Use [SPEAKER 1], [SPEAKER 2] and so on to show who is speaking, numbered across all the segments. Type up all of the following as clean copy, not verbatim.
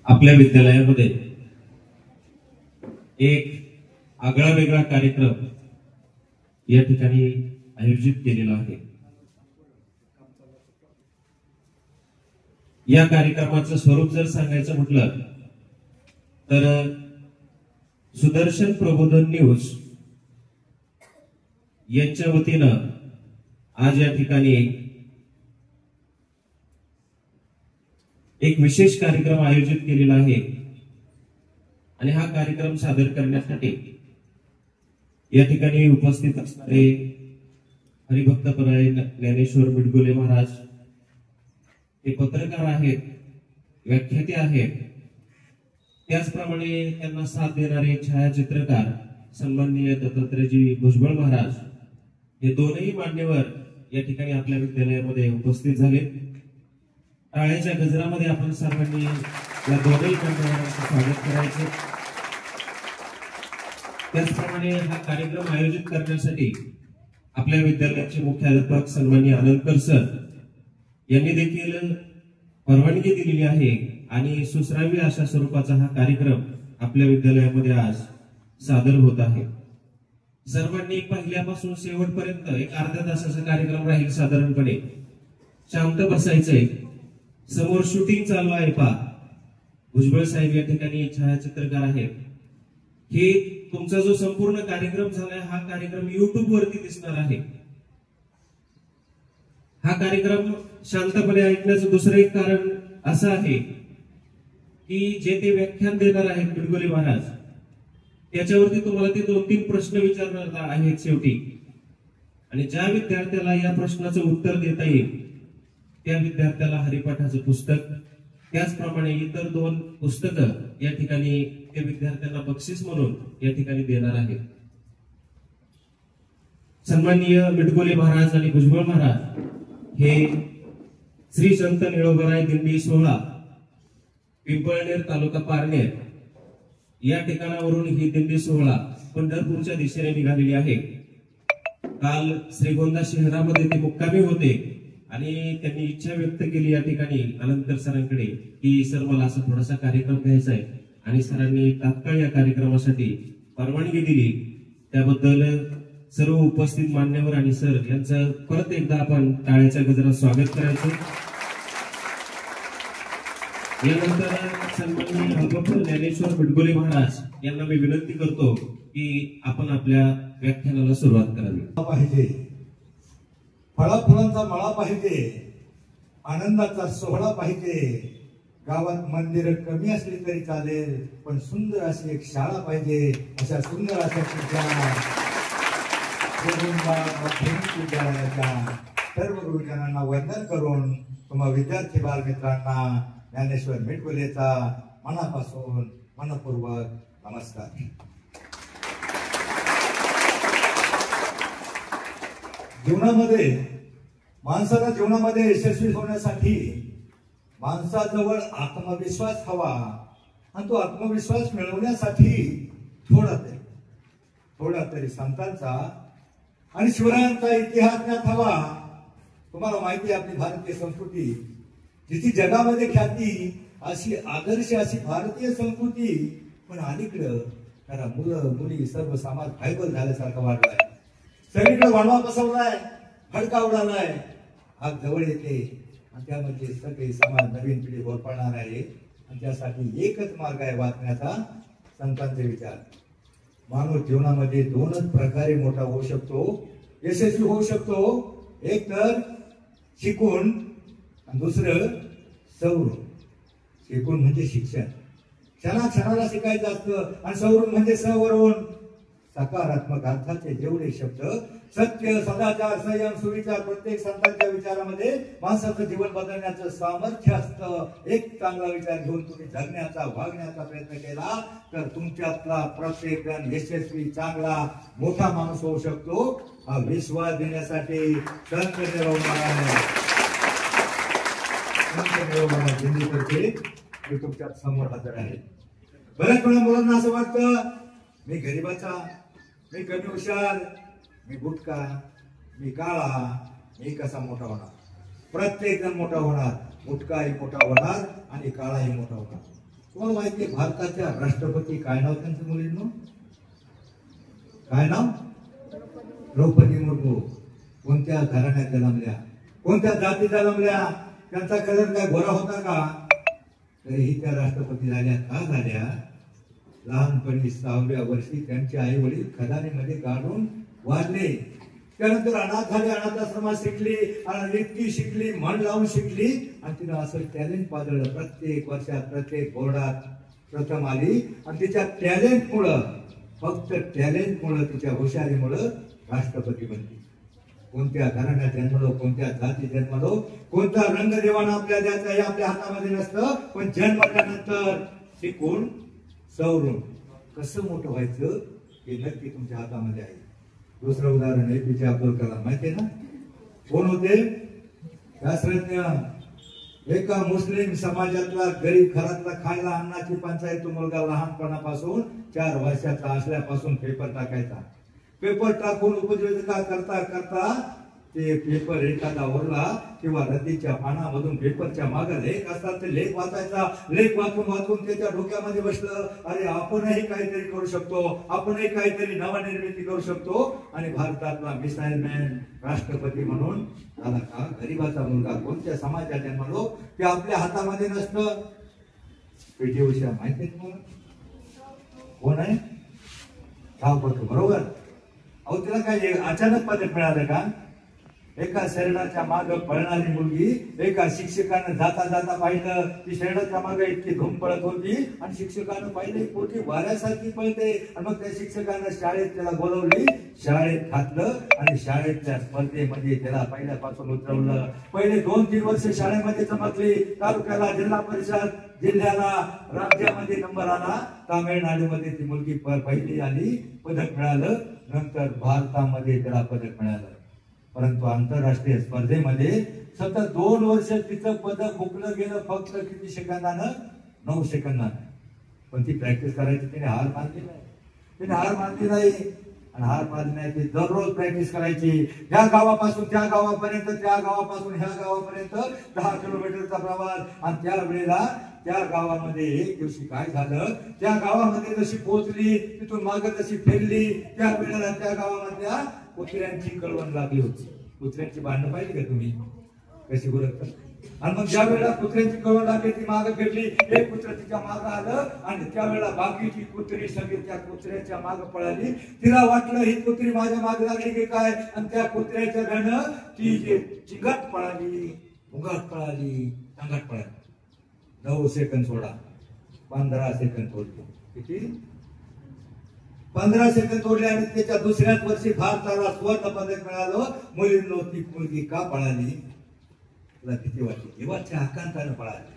[SPEAKER 1] आपल्या विद्यालयामध्ये एक आगळा वेगळा कार्यक्रम या ठिकाणी आयोजित केलेला आहे। या कार्यक्रमाचं स्वरूप जर सांगायचं म्हटलं तर सुदर्शन प्रबोधन न्यूज यांच्या वतीनं आज या ठिकाणी एक विशेष कार्यक्रम आयोजित केलेला आहे आणि हा कार्यक्रम सादर करण्यासाठी या ठिकाणी उपस्थित असणारे हरिभक्तपरायण ज्ञानेश्वर मिडगुले महाराज हे पत्रकार आहेत, व्याख्याते आहेत, त्याचप्रमाणे त्यांना साथ देणारे छायाचित्रकार सन्माननीय दत्तात्रयजी भुजबळ महाराज हे दोनही मान्यवर या ठिकाणी आपल्या विद्यालयामध्ये उपस्थित झाले। टाळ्याच्या गजरामध्ये आपण सर्वांनी या दोनही मान्यवरांचं स्वागत करायचं। त्याचप्रमाणे हा कार्यक्रम आयोजित करण्यासाठी आपल्या विद्यालयाचे मुख्याध्यापक सन्माननीय आनंदकर सर यांनी देखील परवानगी दिलेली आहे आणि सुसरावी अशा स्वरूपाचा हा कार्यक्रम आपल्या विद्यालयामध्ये आज सादर होत आहे। सर्वांनी पहिल्यापासून शेवटपर्यंत एक अर्ध्या तासाचा कार्यक्रम राहील साधारणपणे। शांत बसायचंय, समोर शूटिंग चालू आहे पहा, भुजबळ साहेब या ठिकाणी छायाचित्रकार आहेत। हे तुमचा जो संपूर्ण कार्यक्रम झालाय हा कार्यक्रम YouTube वरती दिसणार आहे। हा कार्यक्रम शांतपणे ऐकण्याचं दुसरं एक कारण असं आहे की जे ते व्याख्यान देणार आहेत मिडगुले महाराज त्याच्यावरती तुम्हाला ते 2-3 प्रश्न विचारणार आहेत शेवटी, आणि ज्या विद्यार्थ्याला या प्रश्नाचं उत्तर देता येईल त्या विद्यार्थ्याला हरिपाठाचं पुस्तक त्याचप्रमाणे इतर 2 पुस्तकं या ठिकाणी त्या विद्यार्थ्यांना बक्षीस म्हणून या ठिकाणी देणार आहेत। सन्माननीय मिडगुले महाराज आणि भुजबळ महाराज हे श्री संत निळोबाराय दिंडी सोहळा पिंपळनेर तालुका पारनेर या ठिकाणावरून ही दिंडी सोहळा पंढरपूरच्या दिशेने निघालेली आहे। काल श्रीगोंदा शहरामध्ये ते मुक्कामी होते आणि त्यांनी इच्छा व्यक्त केली या ठिकाणी आनंदकर सरांकडे की सर मला असा थोडासा कार्यक्रम घ्यायचा आहे, आणि सरांनी तात्काळ या कार्यक्रमासाठी परवानगी दिली। त्याबद्दल सर्व उपस्थित मान्यवर आणि सर यांचं परत एकदा आपण टाळ्याच्या गजरात स्वागत करायचं। यानंतर सन्माननीय हरिभक्त ज्ञानेश्वर मिडगुले महाराज यांना मी विनंती करतो की आपण आपल्या व्याख्यानाला सुरुवात करावी।
[SPEAKER 2] पाहिजे फळाफुलांचा मळा पाहिजे, आनंदाचा सोहळा पाहिजे, गावात मंदिर कमी असली तरी चालेल पण सुंदर अशी एक शाळा पाहिजे। अशा सुंदर अशा विद्यालयाच्या सर्व गुरुजनांना वंदन करून तुम्हा विद्यार्थी बालमित्रांना ज्ञानेश्वर मिडगुलेचा मनापासून मनपूर्वक नमस्कार। माणसाला जीवनामध्ये यशस्वी होण्यासाठी माणसाजवळ आत्मविश्वास हवा, आणि तो आत्मविश्वास मिळवण्यासाठी थोडा तरी संतांचा आणि शिवरायांचा इतिहास ज्ञात हवा। तुम्हाला माहिती आहे आपली भारतीय संस्कृती जिची जगामध्ये ख्याती अशी आदर्श अशी भारतीय संस्कृती, पण अलीकडं त्याला मुलं मुली सर्व समाज फायबल झाल्यासारखं वाढलाय। सगळीकडे वाढवा पसरलाय, फडका उडालाय, आग जवळ येते आणि त्यामध्ये सगळे समाज नवीन पिढी होरपळणार आहे, आणि त्यासाठी एकच मार्ग आहे वाचण्याचा, संतांचे विचार। मानव जीवनामध्ये 2च प्रकारे मोठा होऊ शकतो, यशस्वी होऊ शकतो, एक तर शिकून आणि दुसरं सवरून। शिकून म्हणजे शिक्षण, क्षणाला शिकायचं असतं, आणि सवरून म्हणजे सवरून। सकारात्मक अर्थाचे जेवढे शब्द सत्य, सदाचार, संयम, सुविचार प्रत्येक संतांच्या विचारामध्ये माणसाचं जीवन बदलण्याचं सामर्थ्य असतं। एक चांगला विचार घेऊन तुम्ही जगण्याचा वागण्याचा प्रयत्न केला तर तुमच्यातला प्रत्येक जण यशस्वी चांगला मोठा माणूस होऊ शकतो। हा विश्वास देण्यासाठी संत दिंडीतर्फे मी तुमच्या समोर हजर आहे। बऱ्याच वेळा मुलांना असं वाटतं मी गरीबाचा, मी कमी हुशार, मी बुटका, मी काळा, मी कसा मोठा होणार। प्रत्येक जण मोठा होणार, बुटकाही मोठा होणार आणि काळाही मोठा होणार। तुम्हाला माहिती आहे भारताच्या राष्ट्रपती काय नाव त्यांचं मुलींनो? काय नाव? द्रौपदी मुर्मू. कोणत्या घराण्यात जन्मल्या, कोणत्या जाती जन्मल्या, त्यांचा कलर काय गोरा होता का? तरीही त्या राष्ट्रपती झाल्या. का झाल्या? लहानपणी 6व्या वर्षी त्यांचे आई वडील खदानीमध्ये गाडून वाढले. त्यानंतर अनाथ झाले, अनाथाश्रमात शिकली आणि इतकी शिकली, मन लावून शिकली आणि तिनं असं टॅलेंट पाजळलं. प्रत्येक वर्षात प्रत्येक बोर्डात प्रथम आली आणि तिच्या टॅलेंटमुळं, फक्त टॅलेंटमुळं, तिच्या हुशारीमुळं राष्ट्रपती बनली. कोणत्या घराण्यात जन्मलो, कोणत्या जाती जन्मलो, कोणता रंग देवाना आपल्या द्यायचा हे आपल्या हातामध्ये नसतं. पण जन्मल्यानंतर शिकून सवरून कसं मोठं व्हायचं हे नक्की तुमच्या हातामध्ये आहे. दुसरं उदाहरण एपीजे अब्दुल कलाम. माहितीये ना कोण होते? शास्त्रज्ञ. एका मुस्लिम समाजातला गरीब घरातला खायला अन्नाची पंचायत. तो मुलगा लहानपणापासून 4 वर्षाचा असल्यापासून पेपर टाकायचा. पेपर टाकून उपजीविका करता करता ते पेपर एखादा ओरला किंवा रद्दीच्या पानामधून पेपरच्या मागे लेख असतात, ते लेख वाचायचा. लेख वाचून वाचून त्याच्या डोक्यामध्ये बसलं, अरे आपणही काहीतरी करू शकतो, आपणही काहीतरी नवनिर्मिती करू शकतो. आणि भारतातला मिसाईल मॅन राष्ट्रपती म्हणून झाला. का? गरीबाचा मुलगा. कोणत्या समाजात जन्मलो ते आपल्या हातामध्ये नसतं. पीटी उषा माहिती आहे तुम्हाला कोण आहे? धावपटू. बरोबर. अहो तिला काय अचानक पदक मिळालं का? एका शरीराच्या मागे पळणारी मुलगी. एका शिक्षकानं जाता जाता पाहिलं, ती शरीराच्या मागे इतकी धूम पळत होती आणि शिक्षकानं पाहिलं पोटी वाऱ्यासारखी पळते. आणि मग त्या शिक्षकानं शाळेत त्याला बोलवली, शाळेत घातलं आणि शाळेतल्या स्पर्धेमध्ये त्याला पहिल्यापासून उतरवलं. पहिले 2-3 वर्ष शाळेमध्ये चमकली. तालुक्याला, जिल्हा परिषद, जिल्ह्याला, राज्यामध्ये नंबर आला. तामिळनाडूमध्ये ती मुलगी पहिली आली, पदक मिळालं. नंतर भारतामध्ये त्याला पदक मिळालं. परंतु आंतरराष्ट्रीय स्पर्धेमध्ये सतत 2 वर्ष तिचं पदक हुकलं गेलं. फक्त किती सेकंदानं? 9 सेकंदानं. पण ती प्रॅक्टिस करायची. तिने हार मानली नाही. तिने हार मानली नाही आणि हार मानली नाही. ती दररोज प्रॅक्टिस करायची. ह्या गावापासून त्या गावापर्यंत, त्या गावापासून ह्या गावापर्यंत 10 किलोमीटरचा प्रवास. आणि त्या वेळेला त्या गावामध्ये एक दिवशी काय झालं, त्या गावामध्ये जशी पोहोचली, तिथून मागे जशी फिरली, त्या वेळेला त्या गावामधल्या कुत्र्यांची कळवण लागली होती. कुत्र्यांची भांडणं पाहिली का तुम्ही कशी गुरकतात? आणि मग ज्या वेळेला कुत्र्यांची कळवण लागली, ती मागे फिरली, एक कुत्र तिच्या मागे आलं आणि त्यावेळेला बाकीची कुत्री सगळी त्या कुत्र्याच्या मागे पळाली. तिला वाटलं ही कुत्री माझ्या मागे लागली की काय, आणि त्या कुत्र्याच्या गण ती जे चिंगाट पळाली, मुंगाट पळाली, अंगाट पळाली. 9 सेकंद सोडा, 15 सेकंद सोडले. किती? 15 सेकंद सोडले. आणि त्याच्या दुसऱ्याच वर्षी भारताला स्वर्ण पदक मिळालं. मुलींनो ती मुलगी का पळाली? तुला किती वाटली? जीवाच्या आकांतानं पळाली.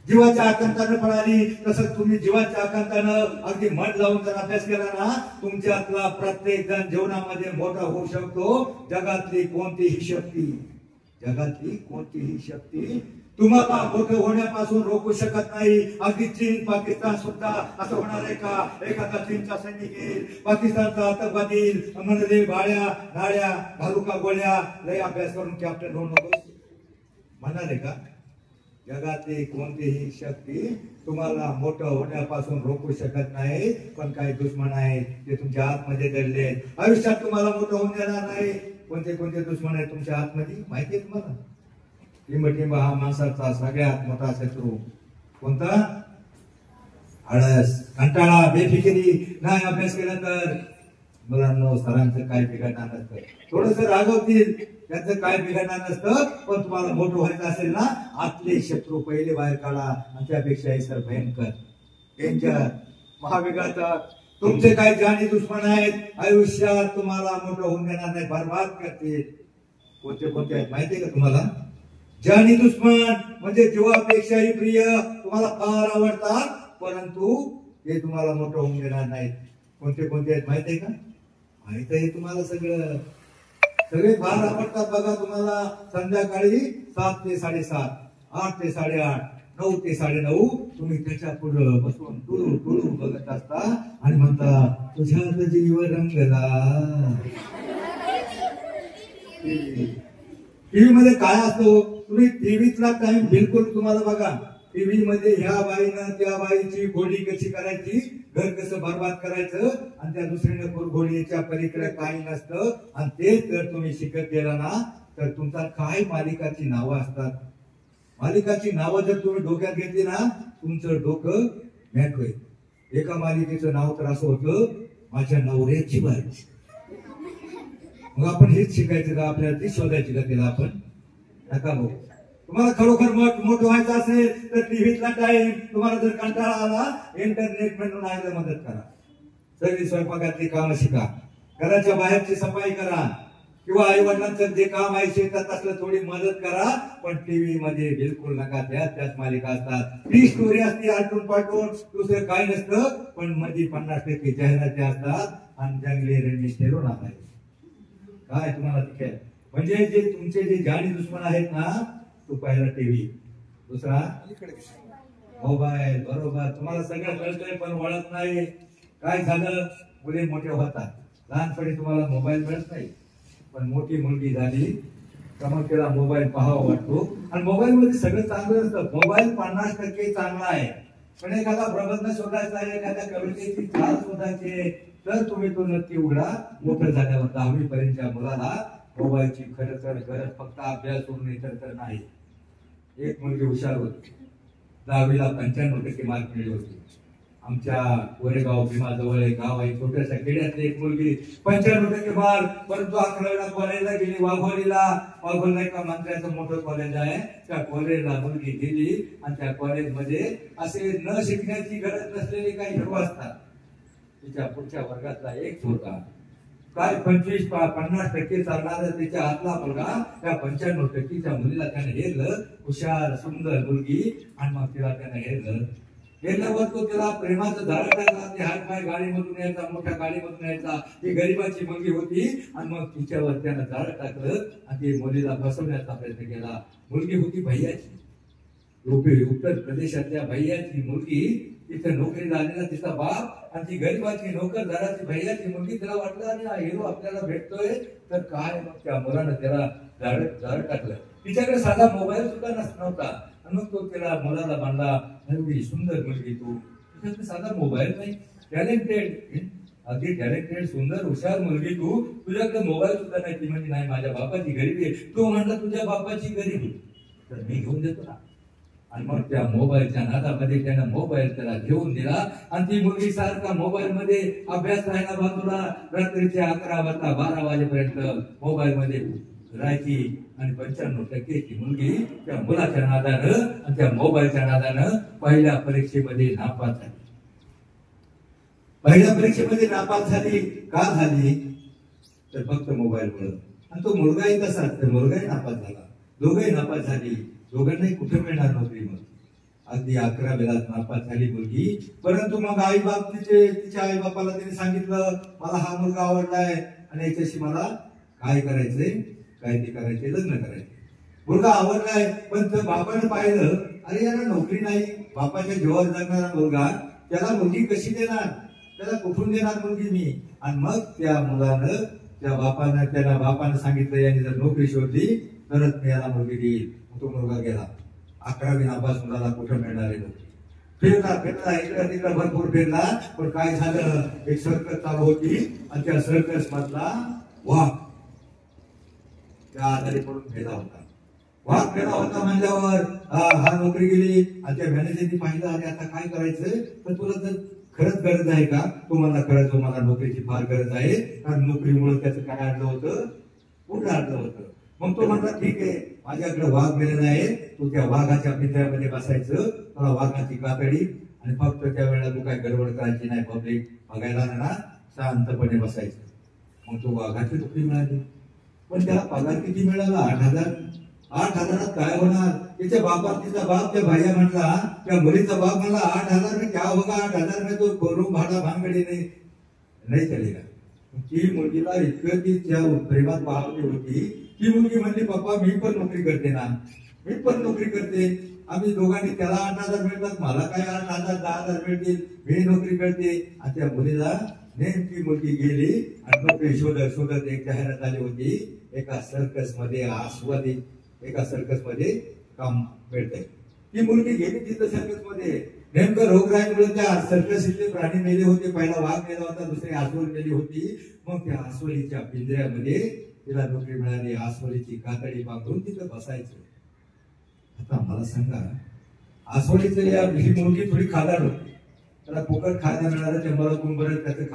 [SPEAKER 2] जीवाच्या आकांतानं पळाली. तसंच तुम्ही जीवाच्या आकांतानं अगदी मन लावून जर अभ्यास केला ना, तुमच्यातला प्रत्येक जण जीवनामध्ये मोठा होऊ शकतो. जगातली कोणतीही शक्ती तुम्हाला मोठं होण्यापासून रोखू शकत नाही. अगदी चीन, पाकिस्तान सुद्धा असं होणार आहे का? एखादा चीनचा सैनिक येईल, पाकिस्तानचा आतंकवादी येईल, म्हणजे बाळ्या नाळ्या घालू का गोळ्या, लय अभ्यास करून कॅप्टन होऊ नको म्हणाले का? जगातली कोणतीही शक्ती तुम्हाला मोठं होण्यापासून रोखू शकत नाही. पण काही दुश्मन आहेत ते तुमच्या आतमध्ये दडले. आयुष्यात तुम्हाला मोठं होऊन देणार नाही. कोणते दुश्मन आहेत तुमच्या आतमध्ये माहिती आहे तुम्हाला? टिंबटिंब हा माणसाचा सगळ्यात मोठा शत्रू. कोणता? आळस, कंटाळा, बेफिकिरी. नाही अभ्यास केला तर मुलांना सरांचं काय बिघडणार नसतं. थोडस रागवतील, त्याचं काय बिघडणार नसतं. पण तुम्हाला मोठं व्हायचं असेल ना, आतले शत्रू पहिले बाहेर काढा. आणि त्यापेक्षाही सर भयंकर, डेंजर, महाविघातक तुमचे काय जाणी दुश्मन आहेत. आयुष्यात तुम्हाला मोठं होऊन देणार नाही, बर्बाद करतील. कोणते आहेत माहितीये का तुम्हाला? जाणी दुश्मन म्हणजे जीवापेक्षाही प्रिय, तुम्हाला फार आवडतात परंतु ते तुम्हाला मोठं होऊन देणार नाहीत. कोणते आहेत माहितीये का? माहित आहे तुम्हाला सगळं. सगळे फार आवडतात बघा तुम्हाला. संध्याकाळी 7 ते 7:30, 8 ते 8:30, 9 ते 9:30 तुम्ही त्याच्या पुढे बसून टुळू बघत असता आणि म्हणता तुझ्यात जीव रंगला. टीव्ही मध्ये काय असतो? तुम्ही टीव्हीतला टाइम बिलकुल तुम्हाला बघा टीव्ही मध्ये ह्या बाईनं त्या बाईची घोडी कशी करायची, घर कसं बरबाद करायचं, आणि त्या दुसरीने घोडीच्या पलीकडे काही नसतं. आणि तेच जर तुम्ही शिकत गेला ना तर तुमचा काय मालिकाची नावं असतात. मालिकाची नावं जर तुम्ही डोक्यात घेतली ना तुमचं डोकं मॅट होईल. एका मालिकेचं नाव तर असं होतं, माझ्या नवऱ्याची बायको. मग आपण हेच शिकायचं का, आपल्याला ती शोधायची का तिला आपण? नका भाऊ. तुम्हाला खरोखर मोठं व्हायचं असेल तर टीव्हीतला टाइम, तुम्हाला जर कंटाळा आला इंटरनेट म्हणून आईला मदत करा. सगळी स्वयंपाकातली कामं शिका, घराच्या बाहेरची सफाई करा, किंवा आई वडिलांचं जे काम आहे शेतात असलं थोडी मदत करा. पण टीव्ही मध्ये बिलकुल नका. त्याच मालिका असतात, ती स्टोरी असते आटून पाठवून, दुसरं काही नसतं. पण मध्ये 50% जाहिराती असतात आणि जंगली रंगी ठेरू नका. काय तुम्हाला तिथे म्हणजे जे तुमचे जे जाणी दुश्मन आहेत ना, तो पहिला टीव्ही, दुसरा मोबाईल. बरोबर, तुम्हाला सगळं कळतंय पण वळत नाही. काय झालं, मुले मोठे होतात, लहानपणी तुम्हाला मोबाईल मिळत नाही. पण मोठी मुलगी झाली तर मग तिला मोबाईल पाहावा वाटतो. आणि मोबाईल मध्ये सगळं चांगलं असतं. मोबाईल 50% चांगला आहे, पण एखादा प्रबंध शोधायचा आहे, एखाद्या कवितेची चाल शोधायची तर तुम्ही तो नक्की उघडा. मोठं झाल्यावर 10वी पर्यंतच्या मुलाला मोबाईलची खरं तर गरज फक्त अभ्यास सोडून इतर तर नाही. एक मुलगी हुशार होती, 10वीला 95% मार्क मिळले होते. आमच्या कोरेगाव भीमाजवळ एक गाव आहे, छोट्याशा खेड्यातली एक मुलगी 95% मार्क. परंतु 11वीला कॉलेजला गेली, वाघोलीला एका मंत्र्याचं मोठं कॉलेज आहे, त्या कॉलेजला मुलगी गेली. आणि त्या कॉलेजमध्ये असे न शिकण्याची गरज नसलेले काही हिरो असतात. तिच्या पुढच्या वर्गातला एक मुलगा काय 25-50% चालणारा तिच्या हातला मुलगा त्या 95%च्या मुलीला त्याने हेरलं. हुशार सुंदर मुलगी. आणि मग तिला त्याने हेरल्यावर तो तिला प्रेमाचं झाड टाकला. ते हाय पाय गाडीमधून यायचा, मोठ्या गाडीमधून यायचा. ती गरीबाची मुलगी होती. आणि मग तिच्यावर त्यानं झाड टाकलं आणि ती मुलीला फसवण्याचा प्रयत्न केला. मुलगी होती भैयाची, उत्तर प्रदेशातल्या भैयाची मुलगी. तिथे नोकरीला आलेला तिचा बाप, आणि ती गरीबाची नोकरदाराची भैयाची मुलगी. तिला वाटलं आणि हा हिरो आपल्याला भेटतोय तर काय. मग त्या मुलानं त्याला झाड टाकलं. तिच्याकडे साधा मोबाईल सुद्धा नव्हता. आणि मग तो त्याला मुलाला बांधला, एवढी सुंदर मुलगी तू, तिच्याकडे साधा मोबाईल नाही, टॅलेंटेड, अगदी टॅलेंटेड सुंदर हुशार मुलगी तू, तुझ्याकडे मोबाईल सुद्धा नाही. ती म्हणजे नाही, माझ्या बापाची गरीबी आहे. तो म्हणला तुझ्या बापाची गरीबी तर मी घेऊन देतो ना. आणि मग त्या मोबाईलच्या नादामध्ये त्यानं मोबाईल त्याला घेऊन दिला. आणि ती मुलगी सारखा मोबाईल मध्ये अभ्यास राहायला बाजूला, रात्रीचे 11 वाजता 12 वाजेपर्यंत मोबाईल मध्ये राहायची. आणि 95% ती मुलगी त्या मुलाच्या नादानं आणि त्या मोबाईलच्या नादानं पहिल्या परीक्षेमध्ये नापास झाली. पहिल्या परीक्षेमध्ये नापास झाली का झाली तर फक्त मोबाईलमुळे. आणि तो मुलगाही तसाच, तर मुलगाही नापास झाला, दोघंही नापास झाली. दोघांनाही कुठे मिळणार नोकरी. मग अगदी 11वीला नापास झाली मुलगी. परंतु मग आई बाप तिच्या आई बापाला तिने सांगितलं, मला हा मुलगा आवडलाय आणि याच्याशी मला काय करायचंय, काय ते करायचे, लग्न करायचे. मुलगा आवडलाय, पण तर बापाने पाहिलं, अरे याला नोकरी नाही, बापाच्या जीवावर जगणारा मुलगा, त्याला मुलगी कशी देणार, त्याला कुठून देणार मुलगी मी. आणि मग त्या मुलानं त्याला बापानं सांगितलं, याने जर नोकरी शोधली तरच मी याला मुलगी देईल. तो मुलगा गेला. 11वी नापास मुलाला कुठं मिळणार आहे नोकरी. फिरला इकडं तिकडं भरपूर फिरला. पण काय झालं, एक सर्कस चालू होती आणि त्या सर्कस मधला वाघ त्या आधारे पडून गेला होता. वाघ गेला होता म्हणल्यावर हा नोकरी गेली. आणि त्या मॅनेजरनी पाहिलं, आणि आता काय करायचं, तर तुला जर खरंच गरज आहे का, तुम्हाला कळायचं मला नोकरीची फार गरज आहे. कारण नोकरीमुळे त्याचं काय अडलं होतं, कुठं अडलं होतं. मग तो म्हणला, ठीक आहे, माझ्याकडे वाघ गेलेला आहे, तू त्या वाघाच्या पिंजऱ्यामध्ये बसायचं, तुला वाघाची कातडी, आणि फक्त त्या वेळेला तू काय गडबड करायची नाही, पब्लिक बघायला ना, शांतपणे बसायचं. मग तो वाघाची नोकरी मिळाली. पण त्याला पगार किती मिळाला, 8,000. 8,000 काय होणार. तिचा बाप त्या भाया म्हणला, त्या मुलीचा बाप म्हणला, 8,000 में क्या होगा, 8,000 में तो रूम भाडा भानगडी नाही चलेगा. ती मुलगीला इतकं ती त्या प्रेमात पाहली होती. ती मुलगी म्हणली, पप्पा मी पण नोकरी करते ना, मी पण नोकरी करते. आम्ही दोघांनी, त्याला 8,000 मिळतात, मला काय 8,000 10,000 मिळतील, मी नोकरी करते. आणि त्या मुलीला नेमकी मुलगी गेली आणि नोकरी शोधत एक जाहिरात आली होती, एका सर्कस मध्ये काम मिळतंय. ही मुलगी गेली तिथं सर्कस मध्ये, नेमकं रोगराईमुळे त्या सर्कसीतले प्राणी मेले होते. पहिला वाघ मेला होता, दुसरी अस्वल मेली होती. मग त्या अस्वलीच्या पिंजऱ्यामध्ये तिला नोकरी मिळाली. अस्वलीची कातडी पांघरून तिथं बसायचं. आता मला सांगा, अस्वलीचं ही मुलगी थोडी खादाड होती, त्याला फुकट खायला मिळालं ते मला कुंभर त्याचं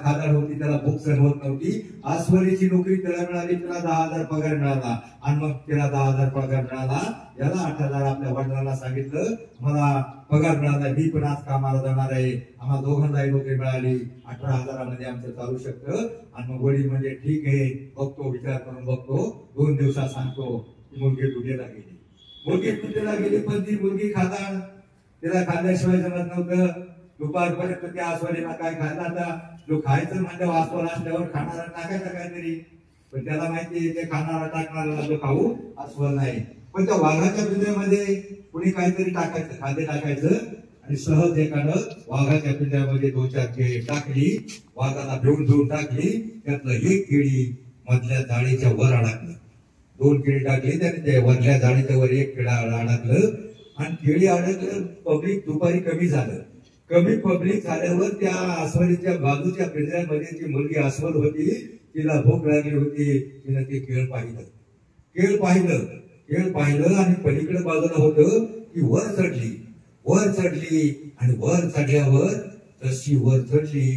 [SPEAKER 2] खादाड होती, त्याला भूक सहन होत नव्हती. अस्वलीची नोकरी त्याला मिळाली, त्याला 10,000 पगार मिळाला. आणि मग त्याला 10,000 पगार मिळाला, याला 8,000 आपल्या वडिलांना सांगितलं मला पगार मिळाला, मी पण आज कामाला जाणार आहे. आम्हाला दोघांनाही नोकरी मिळाली, 18,000 आमचं चालू शकतं. आणि मग वडील म्हणजे ठीक आहे, बघतो, विचार करून बघतो, 2 दिवसात सांगतो. ती मुलगी दुधेला गेली. मुलगी दुधेला गेली, पण ती मुलगी खादाड, तिला खाल्ल्याशिवाय जमत नव्हतं. दुपारपर्यंत त्या अस्वलीला काय खायला, आता जो खायचं म्हणजे अस्वल असल्यावर खाणारा टाकायचा काहीतरी, पण त्याला माहिती ते खाणारा टाकणारा जो खाऊ अस्वल नाही. पण त्या वाघाच्या पिंजऱ्यामध्ये कुणी काहीतरी टाकायचं, खाद्य टाकायचं, आणि सहज एकानं वाघाच्या पिंजऱ्यामध्ये 2-4 केळी टाकली, वाघाला भिवून टाकली. त्यातलं एक केळी मधल्या जाळीच्या वर अडकलं. 2 केळी टाकली त्याने, त्या वरल्या जाळीच्या वर एक केळा अडकलं. आणि केळी अडकलं. पब्लिक दुपारी कमी झालं. कमी पब्लिक झाल्यावर त्या अस्वलीच्या बाजूच्या पिंजऱ्यामध्ये ती मुलगी अस्वल होती, तिला भूक लागली होती. तिनं ते केळ पाहिलं आणि पलीकडे बाजूला होतं. ती वर चढली आणि वर चढल्यावर तशी वर चढली,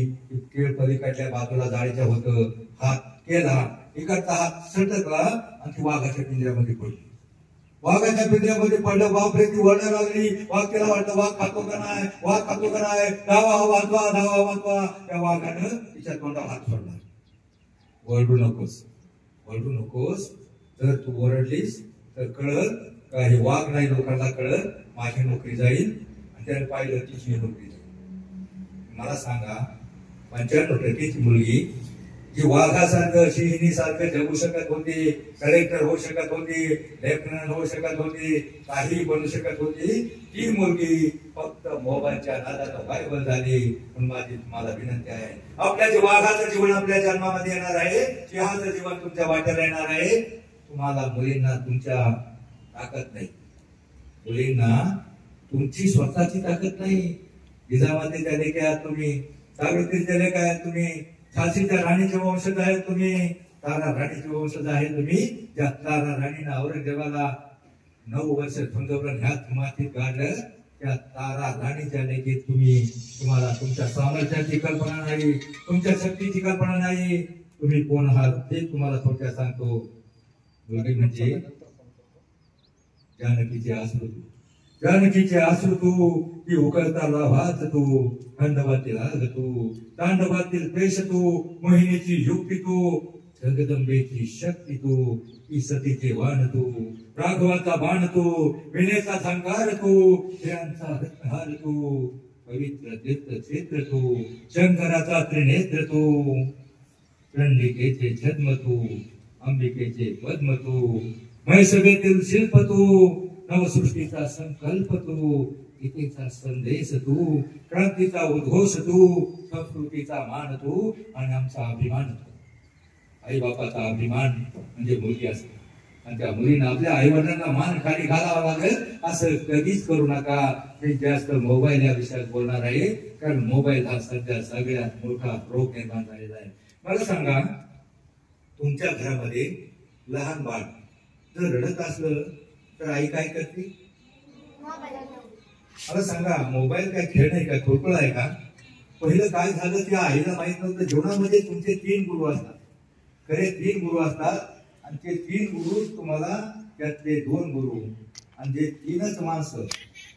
[SPEAKER 2] केळ पलीकडल्या बाजूला जाळीच्या होतं. हात केला, इकडचा हात सटकला आणि ती वाघाच्या पिंजऱ्यामध्ये पडली. वाघाच्या पिंजऱ्यामध्ये पडलं. बापरे, ती वळणं लागली. वाघ त्याला वाटलं वाघ खातो का नाही, धावा वाचवा. त्या वाघानं तिच्या तोंडावर हात सोडला. वरडू नकोस, जर तू ओरडलीस तर कळल का हे वाघ नाही, लोकांना कळल माझी नोकरी जाईल. आणि त्याने पाहिलं तिची नोकरी जाईल. मला सांगा, 95% मुलगी जी वाघासारखं सिंहिणीसारखं जगू शकत होती, कलेक्टर होऊ शकत होती, लेफ्टनंट होऊ शकत होती, काही बनू शकत होती, ती मुलगी फक्त मोबाईलच्या नादात व्हायरल झाली. म्हणून माझी तुम्हाला विनंती आहे, आपल्या जे वाघाचं जीवन आपल्या जन्मामध्ये येणार आहे, सिंहाचं जीवन तुमच्या वाट्याला येणार आहे. तुम्हाला मुलींना तुमच्या ताकद नाही, मुलींना तुमची स्वतःची ताकद नाही. जिजामाते त्याने काय तुम्ही, सावित्री त्याने काय तुम्ही, झाशीच्या राणीचे वंशज आहे तुम्ही, तारा राणीचे वंशज आहे तुम्ही. त्या तारा राणीनं औरंगजेबाला 9 वर्ष धुंदवरून ह्यात मातीत काढलं. त्या तारा राणीच्या लेखीत तुम्हाला तुमच्या सामर्थ्याची कल्पना नाही, तुमच्या शक्तीची कल्पना नाही. तुम्ही कोण आहात ते तुम्हाला थोडक्यात सांगतो. मुलगी म्हणजे जानकीचे अश्रू तू, ती उकळता लाभात तू, खंडवातील आग तू, तांडवातील पेश तू, मोहिनीची युक्ती तू, जगदंबेची शक्ती तू, ती सतीचे वाण तू, राघवाचा बाण तू, विनेचा झंकार तू, हिरांचा रत्नहार तू, पवित्र तीर्थक्षेत्र तू, शंकराचा त्रिनेत्र तू, चंडिकेचे छद्म तू, अंबिकेचे पद्म तू, मैसभेतील शिल्प तू, नवसृष्टीचा संकल्प तू, गीतेचा संदेश तू, क्रांतीचा उद्घोष तू, संस्कृतीचा मान तू, आणि आमचा अभिमान तू. आई बापाचा अभिमान म्हणजे मुलगी असते. आणि त्या मुलींना आपल्या आई वडिलांना मान खाली घालावा लागेल असं कधीच करू नका. मी जास्त मोबाईल या विषयात बोलणार आहे, कारण मोबाईल हा सध्या सगळ्यात मोठा रोग निर्माण झालेला आहे. मला सांगा, तुमच्या घरामध्ये लहान बाळ जर रडत असलं तर आई काय करते? मला सांगा, मोबाईल काय खेळ नाही का, खुळखुळ आहे का? पहिलं काय झालं, त्या आईला माहित नव्हतं. जीवनामध्ये तुमचे 3 गुरु असतात, खरे 3 गुरु असतात. आणि ते 3 गुरु तुम्हाला, त्यातले 2 गुरु आणि जे 3च माणसं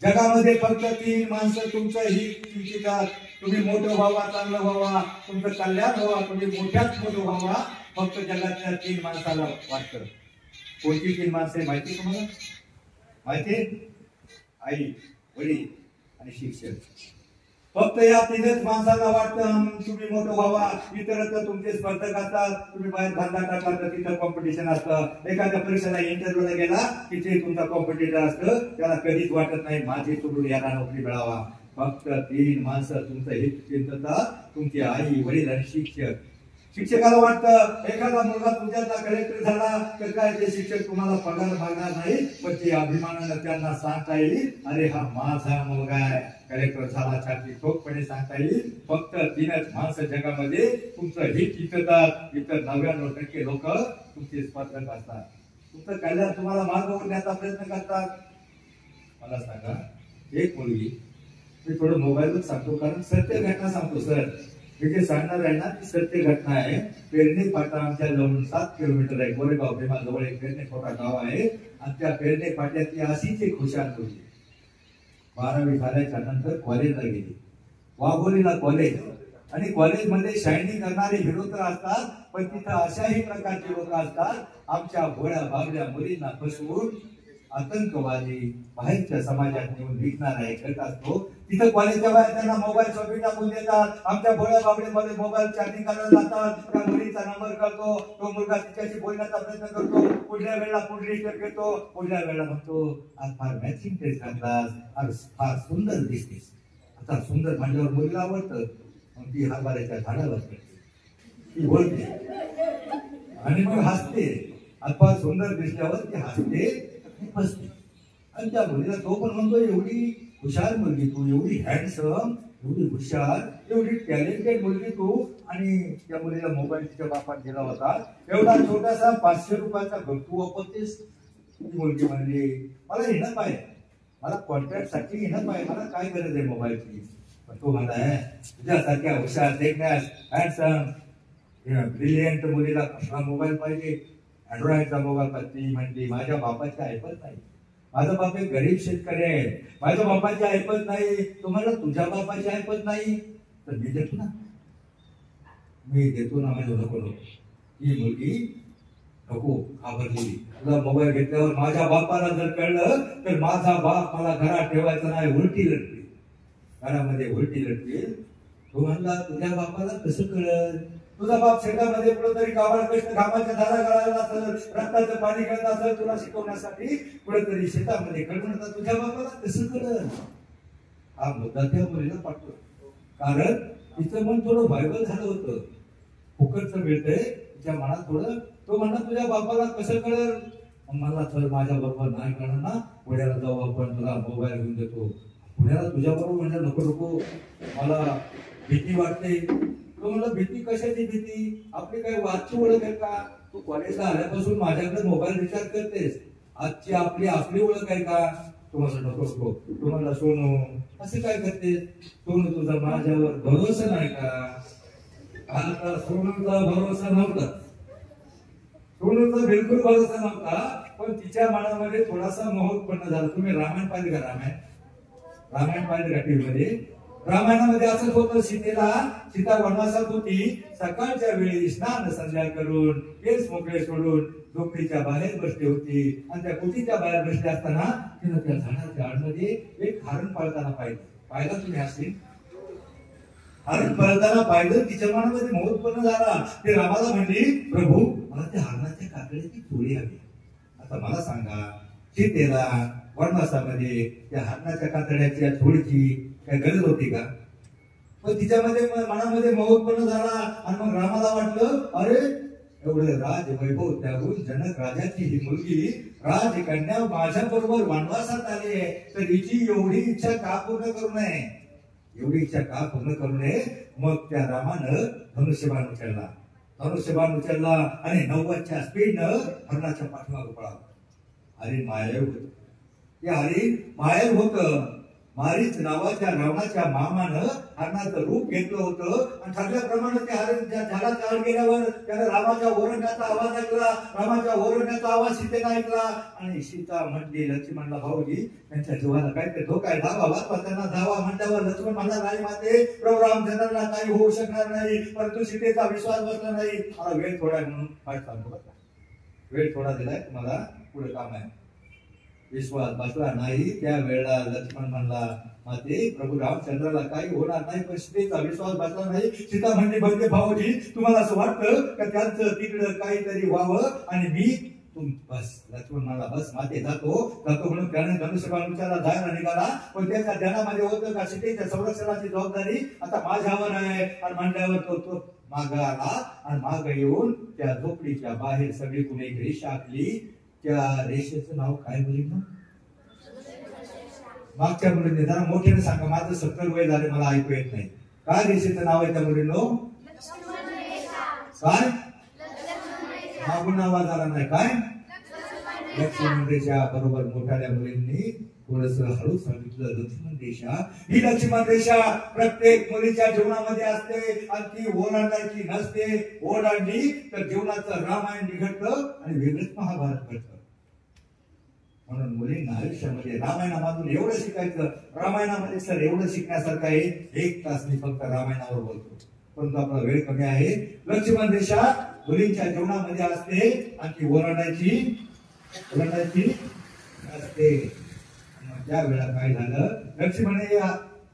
[SPEAKER 2] जगामध्ये, फक्त 3 माणसं तुमचं हित चिंतितात. तुम्ही मोठं व्हावा, चांगलं व्हावा, तुमचं कल्याण व्हावा, तुम्ही मोठ्यात मोठं व्हावा, फक्त जगातल्या 3 माणसाला वाटतं. कोणती 3 माणसं माहिती तुम्हाला? माहिती? आई, वडील आणि शिक्षक. फक्त या 3च माणसांना वाटतं तुम्ही मोठं व्हावा. इतर तर तुमचे स्पर्धक असतात, तुम्ही बाहेर धंदा टाकला तर तिथं कॉम्पिटिशन असतं. एखाद्या परीक्षेला इंटरव्ह्यूला गेला की ते तुमचा कॉम्पिटिटर असतं, त्याला कधीच वाटत नाही माझी सोडून याला नोकरी मिळावा. फक्त 3 माणसं तुमचं हित चिंततात, तुमची आई, वडील आणि शिक्षक. शिक्षकाला वाटतं एखादा मुलगा तुमच्यातला कलेक्टर झाला तर काय ते शिक्षक तुम्हाला पगार मागणार नाही, पण ते अभिमानानं त्यांना सांगता येईल, अरे हा माझा मुलगा आहे, कलेक्टर झाला, छाती ठोकपणे सांगता येईल. फक्त 3च माणसं जगामध्ये तुमचं हित जिंकतात, इतर 99% लोक तुमचे स्पर्धक असतात. तुमचं कल्याण तुम्हाला मार्ग ओढण्याचा प्रयत्न करतात. मला सांगा, एक मुलगी, मी थोडं मोबाईलवर सांगतो कारण सत्य घटना सांगतो सर, मी जे सांगणार आहे ना ती सत्य घटना आहे. पेरणे फाटा आमच्या जवळ 7 किलोमीटर आहे, गोरेगाव भीमा जवळ एक पेरणे फाटा गाव आहे, आणि त्या पेरणे फाट्यातली अशीच एक हुशार मुलगी 12वी झाल्याच्या नंतर कॉलेजला गेली, वाघोलीला कॉलेज, आणि कॉलेजमध्ये शायनिंग करणारे हिरो तर असतात, पण तिथं अशाही प्रकारचे लोक असतात आमच्या भोळ्या बाबड्या मुलींना फसवून आतंकवादी बाहेरच्या समाजात नेऊन विकणारा एक गट असतो. तिथं कॉलेजच्या बाहेर त्यांना मोबाईल शॉपिंग टाकून देतात, आमच्या भोळ्या बाबड्यामध्ये मोबाईल चार्जिंग करायला जातात, त्या मुलीचा नंबर करतो, तो मुलगा तिच्याशी बोलण्याचा प्रयत्न करतो, पुढल्या वेळेला पुढे घेतो, पुढल्या वेळेला म्हणतो आज फार मॅचिंग ड्रेस घातलास, आज फार सुंदर दिसतेस. आता सुंदर म्हणल्यावर मुलीला आवडतं, मग ती हरभऱ्याच्या झाडावर ती बोलते आणि मग हसते, अथवा सुंदर दिसल्यावर ती हसते फसते. आणि त्या मुलीला तो पण म्हणतो एवढी हुशार मुलगी तू, एवढी हँडसम, एवढी हुशार, एवढी टॅलेंटेड मुलगी तू. आणि त्या मुलीला मोबाईल तिच्या बापात दिला होता, एवढा छोटासा 500 रुपयाचा तू वापरतेस. ती मुलगी म्हणली मला येणं पाहिजे, मला कॉन्ट्रॅक्ट साठी येणं पाहिजे, मला काय गरज आहे मोबाईलची. पण तो म्हणताय तुझ्यासारख्या हुशार, देखण्यास हँडसम, ब्रिलियंट मुलीला कसला मोबाईल पाहिजे, अँड्रॉइडचा मोबाईल पाहिजे. म्हणली माझ्या बापाची ऐपत नाही, माझा बाप एक गरीब शेतकरी आहे, माझ्या बापाची ऐपत नाही. तुम्हाला तुझ्या बापाची ऐपत नाही तर मी देतो ना, मी देतो ना, माझ्या नको नको. ही मुलगी नको घाबरली, तुझा मोबाईल घेतल्यावर माझ्या बापाला जर कळलं तर माझा बाप मला घरात ठेवायचा नाही, उलटी लटकेल, घरामध्ये उलटी लटकेल. तो म्हणला तुझ्या बापाला कसं कळल, तुझा बाप शेतामध्ये कुठेतरी गावाला कष्ट घामाच्या धारा गाळायला असेल, रक्ताचं पाणी करत असेल, तुला शिकवण्यासाठी कुठेतरी शेतामध्ये कळवणार, तुझ्या बापाला कसं कळल. हा मुद्दा त्या मुलीला पटतो, कारण तिचं मन थोडं व्हायबल झालं होतं, फुकटचं मिळतंय तिच्या मनात थोडं. तो म्हणला तुझ्या बापाला कसं कळल, मला तर माझ्या बरोबर नाही कळणार ना, पुण्याला जाऊ आपण, तुला मोबाईल घेऊन देतो. पुण्याला तुझ्या बरोबर म्हणजे नको नको, मला भीती वाटते. तो म्हणलं भीती कशाची भीती, आपली काही वादची ओळख आहे का, तू कॉलेजला आल्यापासून माझ्याकडे मोबाईल रिचार्ज करतेस, आजची आपली आपली ओळख आहे का. तो म्हणलं नको नको. तो म्हणला सोनू असं काय करतेस, सोनू तुझा माझ्यावर भरोसा नाही का. आता सोनूचा भरोसा नव्हता, सोनूचा बिलकुल भरोसा नव्हता, पण तिच्या मनामध्ये थोडासा मोह उत्पन्न झाला. तुम्ही रामायण पाहिजे का, रामायण पाहिजे का टीव्ही मध्ये. रामायणामध्ये असंच होतं, सीता वनवासात होती, सकाळच्या वेळी स्नान संध्या करून केस मोकळे सोडून डोंगरीच्या बाहेर बसली होती, आणि त्या कुटीच्या बाहेर बसली असताना तिनं त्या झाडाच्या आडमध्ये एक हरण पळताना पाहिलं तुम्ही असेल, हरण पळताना पाहिलं, तिच्या मनामध्ये मोह उत्पन्न झाला. ते रामाला म्हणली प्रभू मला त्या हरणाच्या कातडीची चोरी हवी. आता मला सांगा, सीतेला वनवासामध्ये त्या हरणाच्या कातड्याच्या थोडीची काय गरज होती का. पण तिच्यामध्ये मनामध्ये मोह उत्पन्न झाला, आणि मग रामाला वाटलं अरे एवढे राज वैभव त्याहून जनक राजाची ही मुलगी राजकन्या माझ्या बरोबर वनवासात आली आहे, तर हिची एवढी इच्छा का पूर्ण करू नये, एवढी इच्छा का पूर्ण करू नये. मग त्या रामानं धनुष्यबाण उचलला आणि 90च्या स्पीडनं हरणाच्या पाठीमागे पळाला. हरिण मायाळ होत, ते हरिण मायाळ होत. मारीच नावाच्या रावणाच्या मामानं हरणाचं रूप घेतलं होतं, आणि ठरल्याप्रमाणे ते हरिण झाडाच्या आड गेल्यावर त्याने रामाच्या ओरडण्याचा आवाज ऐकला, रामाच्या ओरडण्याचा आवाज सीतेला ऐकला, आणि सीता म्हटली लक्ष्मणला भाऊजी त्यांच्या जीवाला काहीतरी धोका आहे, धावा वाचवा त्यांना, धावा म्हटल्यावर लक्ष्मण म्हणला नाही माते, प्रभू रामचंद्रांना काही होऊ शकणार नाही. परंतु सीतेचा विश्वास बसला नाही. मला वेळ थोडा म्हणून पाठ सांगतो, वेळ थोडा दिलाय तुम्हाला, पुढे काम आहे. विश्वास बसला नाही. त्या वेळेला लक्ष्मण म्हणला माते प्रभू रामचंद्राला काही होणार नाही, पण सीतेचा विश्वास बसला नाही. सीता म्हणली बघते भाऊजी तुम्हाला असं वाटतं का त्यांचं तिकडं काहीतरी व्हावं आणि मी तुम बस. लक्ष्मण म्हणाला बस माते जातो म्हणून त्याने धनुष्यबाणाला जायला निघाला. पण त्याच्या ध्यानामध्ये होतं का सीतेच्या संरक्षणाची जबाबदारी आता माझ्यावर आहे. आणि म्हणल्यावर तो माग आला आणि माग येऊन त्या झोपडीच्या बाहेर सगळीकडून एक रेषा आखली. त्या रेषेचं नाव काय बोलली ना मागच्या मुलीने जरा मोठ्याने सांगा. माझं 70 वय झाले मला ऐकू येत नाही. काय रेषेचं नाव आहे त्या मुलीनो? काय मागून आवाज आला नाही. काय लक्ष्मण रेषा. बरोबर मोठ्या मुलींनी थोडस हळू सांगितलं. लक्ष्मण रेषा ही लक्ष्मण रेषा प्रत्येक मुलीच्या जीवनामध्ये असते आणि ती ओलांडायची नसते. ओलांडली तर जीवनाचं रामायण बिघडतं आणि वेगळंच महाभारत घडतं. म्हणून मुलींना आयुष्यामध्ये रामायणामधून एवढं शिकायचं. रामायणामध्ये सर एवढं शिकण्यासारखं आहे. 1 तास मी फक्त रामायणावर बोलतो परंतु आपला वेळ कमी आहे. लक्ष्मण रेषा मुलींच्या जीवनामध्ये असते आणि ती ओलांडायची असते. त्या वेळा काय झालं लक्ष्मण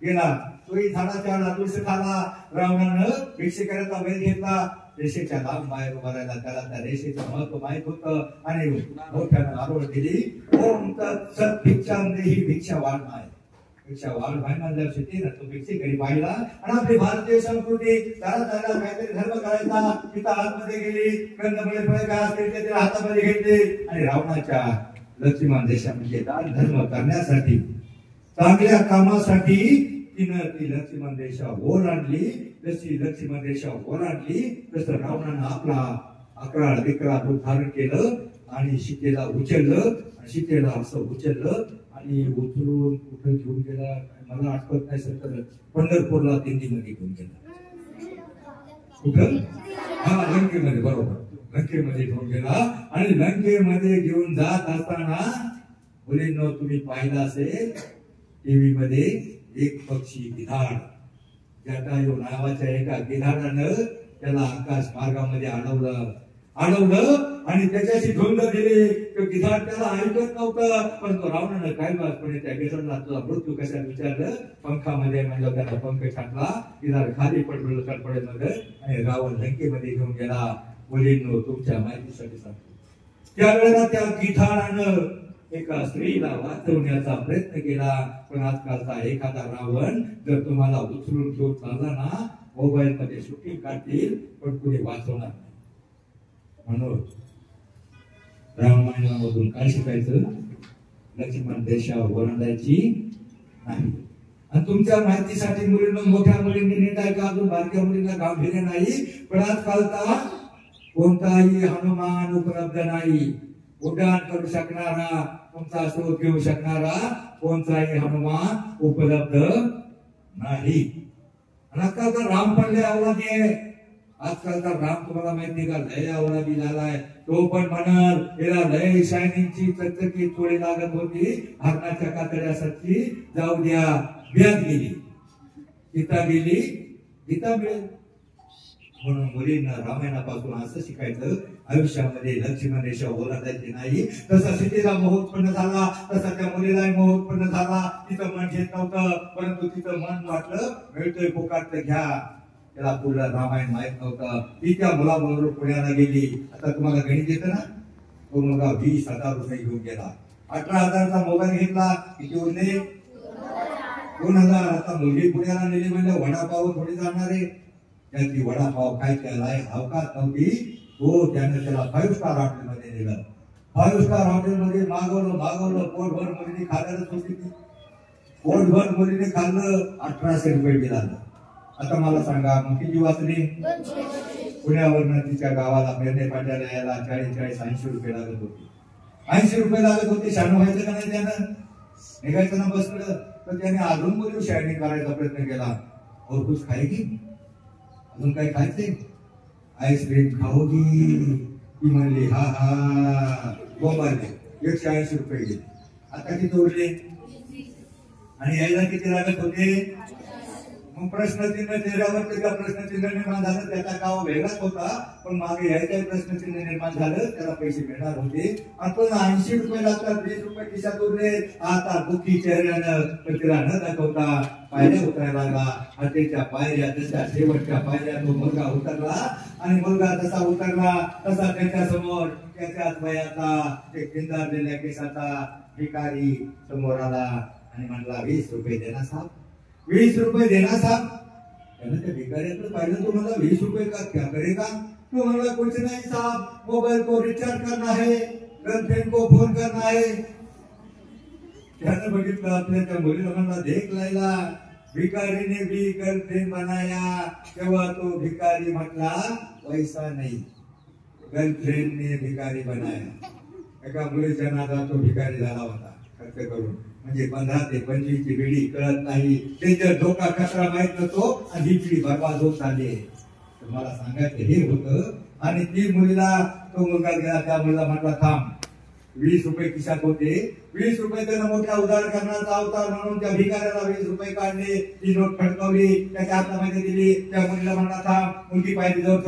[SPEAKER 2] गेला. तोही झाडाच्या लादूस खाला. रावणानं भिक्षेकराचा वेळ घेतला. रेषेच्या लांब बाहेर उभा राहिला. त्याला त्या रेषेचं महत्व माहित होतं आणि मोठ्यानं आरोळ दिली. ओम तत्सत भिक्षां देहि भिक्षा वाढ नाही. भिक्षा वाढ व्हाय म्हणल्यावर शेतीनं तो भिक्षेकरी पाहिला आणि आपली भारतीय संस्कृती त्याला काहीतरी धर्म करायचा. तिथं आतमध्ये गेली. कंदमुळे फळे काय असतील ते तिला हातामध्ये घेतले आणि रावणाच्या लक्ष्मण देशामध्ये दान धर्म करण्यासाठी चांगल्या कामासाठी तिनं ती लक्ष्मण रेषा ओलांडली. जशी लक्ष्मण रेषा ओलांडली तसं रावणानं आपला अकराळ विक्राळ रूप धारण केलं आणि सीतेला उचललं. सीतेला असं उचललं आणि उचलून कुठं घेऊन गेला मला आठवत नाही सर. पंढरपूरला दिंडीमध्ये घेऊन गेला. कुठं? हा लंकेमध्ये. बरोबर लंकेमध्ये घेऊन गेला. आणि लंकेमध्ये घेऊन जात असताना मुलींनो तुम्ही पाहिलं असेल टीव्ही मध्ये एक पक्षी गिधाड जटायू नावाच्या एका गिधाडानं त्याला आकाश मार्गामध्ये अडवलं आणि त्याच्याशी धुंद दिली. तो गिधाड त्याला ऐकत नव्हतं. परंतु रावणानं काय वाटपणे त्या गिधाडाला तुझा मृत्यू कशा विचारलं. पंखामध्ये म्हणलं त्याला पंख छाटला. गिधाड खाली पडलं कडपडेमध्ये आणि रावण लंकेमध्ये घेऊन गेला. मुलींनो तुमच्या माहितीसाठी सांगतो त्यावेळेला त्या गिधाडानं एका स्त्रीला वाचवण्याचा प्रयत्न केला. पण आजकालचा एखादा रावण जर तुम्हाला उचलून घेऊन चालला ना मोबाईल मध्ये शूटिंग काढतील पण कुणी वाचवणार नाही. म्हणून रामायणामधून काय शिकायचं? लक्ष्मण रेषा ओलांडायची नाही. आणि तुमच्या माहितीसाठी मुलींना मोठ्या मुलींनी नीट आहे का अजून बारक्या मुलींना गांभीर्य नाही. पण आजकालचा कोणताही हनुमान उपलब्ध नाही. उड्डाण करू शकणारा तुमचा शोध घेऊ शकणारा कोणताही हनुमान उपलब्ध नाही. आजकालचा राम पण लय अवलादी आहे. आजकालचा राम तुम्हाला माहिती का लय अवलादी झालाय. तो पण म्हणल त्याला लय शायनिंगची चकचकीत थोडी लागत होती. हरणाच्या कातड्यासाठी जाऊ द्या ब्यात गेली गीता गेली गीता मिळेल. म्हणून मुलींना रामायणापासून असं शिकायचं आयुष्यामध्ये लक्ष्मण रेषा ओलांडायची नाही. तसा सीतेला मोह उत्पन्न झाला तसा त्या मुलीलाही मोह उत्पन्न झाला. तिचं मन घेत नव्हतं परंतु तिचं मन वाटलं मिळतोय फुकाट घ्या. त्याला पुढलं रामायण माहित नव्हतं. ती त्या मुलाबरोबर पुण्याला गेली. आता तुम्हाला गणित येतं ना. तो मुलगा 20,000 रुपये घेऊन गेला. 18,000चा मोबाईल घेतला. किती उरले? 2,000. आता मुलगी पुण्याला नेली म्हणजे वडापाव थोडी जाणार आहे. त्याची वडापाव काय केलाय अवकाश नव्हती. तो त्याने त्याला 5 स्टार हॉटेलमध्ये नेलं. 5 स्टार हॉटेलमध्ये मागवलं पोटभर मुलीने खाल्लंच होती. पोटभर मुलीने खाल्लं 1,800 रुपये बिल आलं. आता मला सांगा मग किती वाचली? पुण्यावरनं तिच्या गावाला मेरणे पाट्याला यायला 40-80 रुपये लागत होते. 80 रुपये लागत होते. शाणं व्हायचं का नाही त्यानं? निघायचं ना बसलं तर त्याने अजून मुली शायनिंग करायचा प्रयत्न केला. और कुछ खाएगी? अजून काही खायचंय? आईस्क्रीम खाओगी? ती म्हणली हा हा बोंबाले 180 रुपये गेले. आता किती उरले? आणि यायला किती लागत होते? मग प्रश्नचिन्ह चेहऱ्यावर त्याचा प्रश्नचिन्ह निर्माण झालं, त्याचा गाव वेगळाच होता, पण मागे यायचं प्रश्नचिन्ह निर्माण झालं, त्याला पैसे मिळणार होते. आपण 80 रुपये लागतात, 20 रुपये खिशात उरले. आता दुःखी चेहऱ्यानं तिला न दाखवता पायऱ्या उतरायला लागला. हॉटेलच्या पायऱ्या, जशा शेवटच्या पायऱ्या तो मुलगा उतरला आणि मुलगा जसा उतरला तसा त्याच्या समोर त्याच्याच वयाचा एक खिंदारलेल्या केसाचा भिकारी समोर आला आणि म्हणला, 20 रुपये देना साहब, 20 रुपये देना साहब. त्यानं त्या भिकाऱ्याकडे पाहिलं, तो म्हणला 20 रुपये का क्या करेगा? तो म्हणला, कुछ नहीं साहब, मोबाइल को रिचार्ज करना है, गर्लफ्रेंड को फोन करना है. त्यानं बघितलं आपल्या त्या मुलीला, म्हणला, देख लायला, भिकारी ने भी गर्लफ्रेंड बनाया. तेव्हा तो भिकारी म्हटला, पैसा नहीं, गर्लफ्रेंड ने भिकारी बनाया. एका मुलीच्या नादात तो भिकारी झाला होता खर्च करून. म्हणजे 15 ते 25 ची पिढी कळत नाही, त्यांच्या धोका खतरा माहित नसतो आणि ही पिढी बर्बाद होत चालली. तर मला सांगायचं हे होतं. आणि ती मुलीला तो मुलगा गेला, त्या मुलीला म्हटला, थांब. 20 रुपये खिशात होते, 20 रुपये त्यानं मोठ्या उधार करण्याचा अवतार म्हणून त्या भिकाऱ्याला 20 रुपये काढले, ती नोट खडकवली, त्याच्या हातामध्ये दिली. त्या मुलीला म्हणला, थांब. मुलगी पायरी जवळ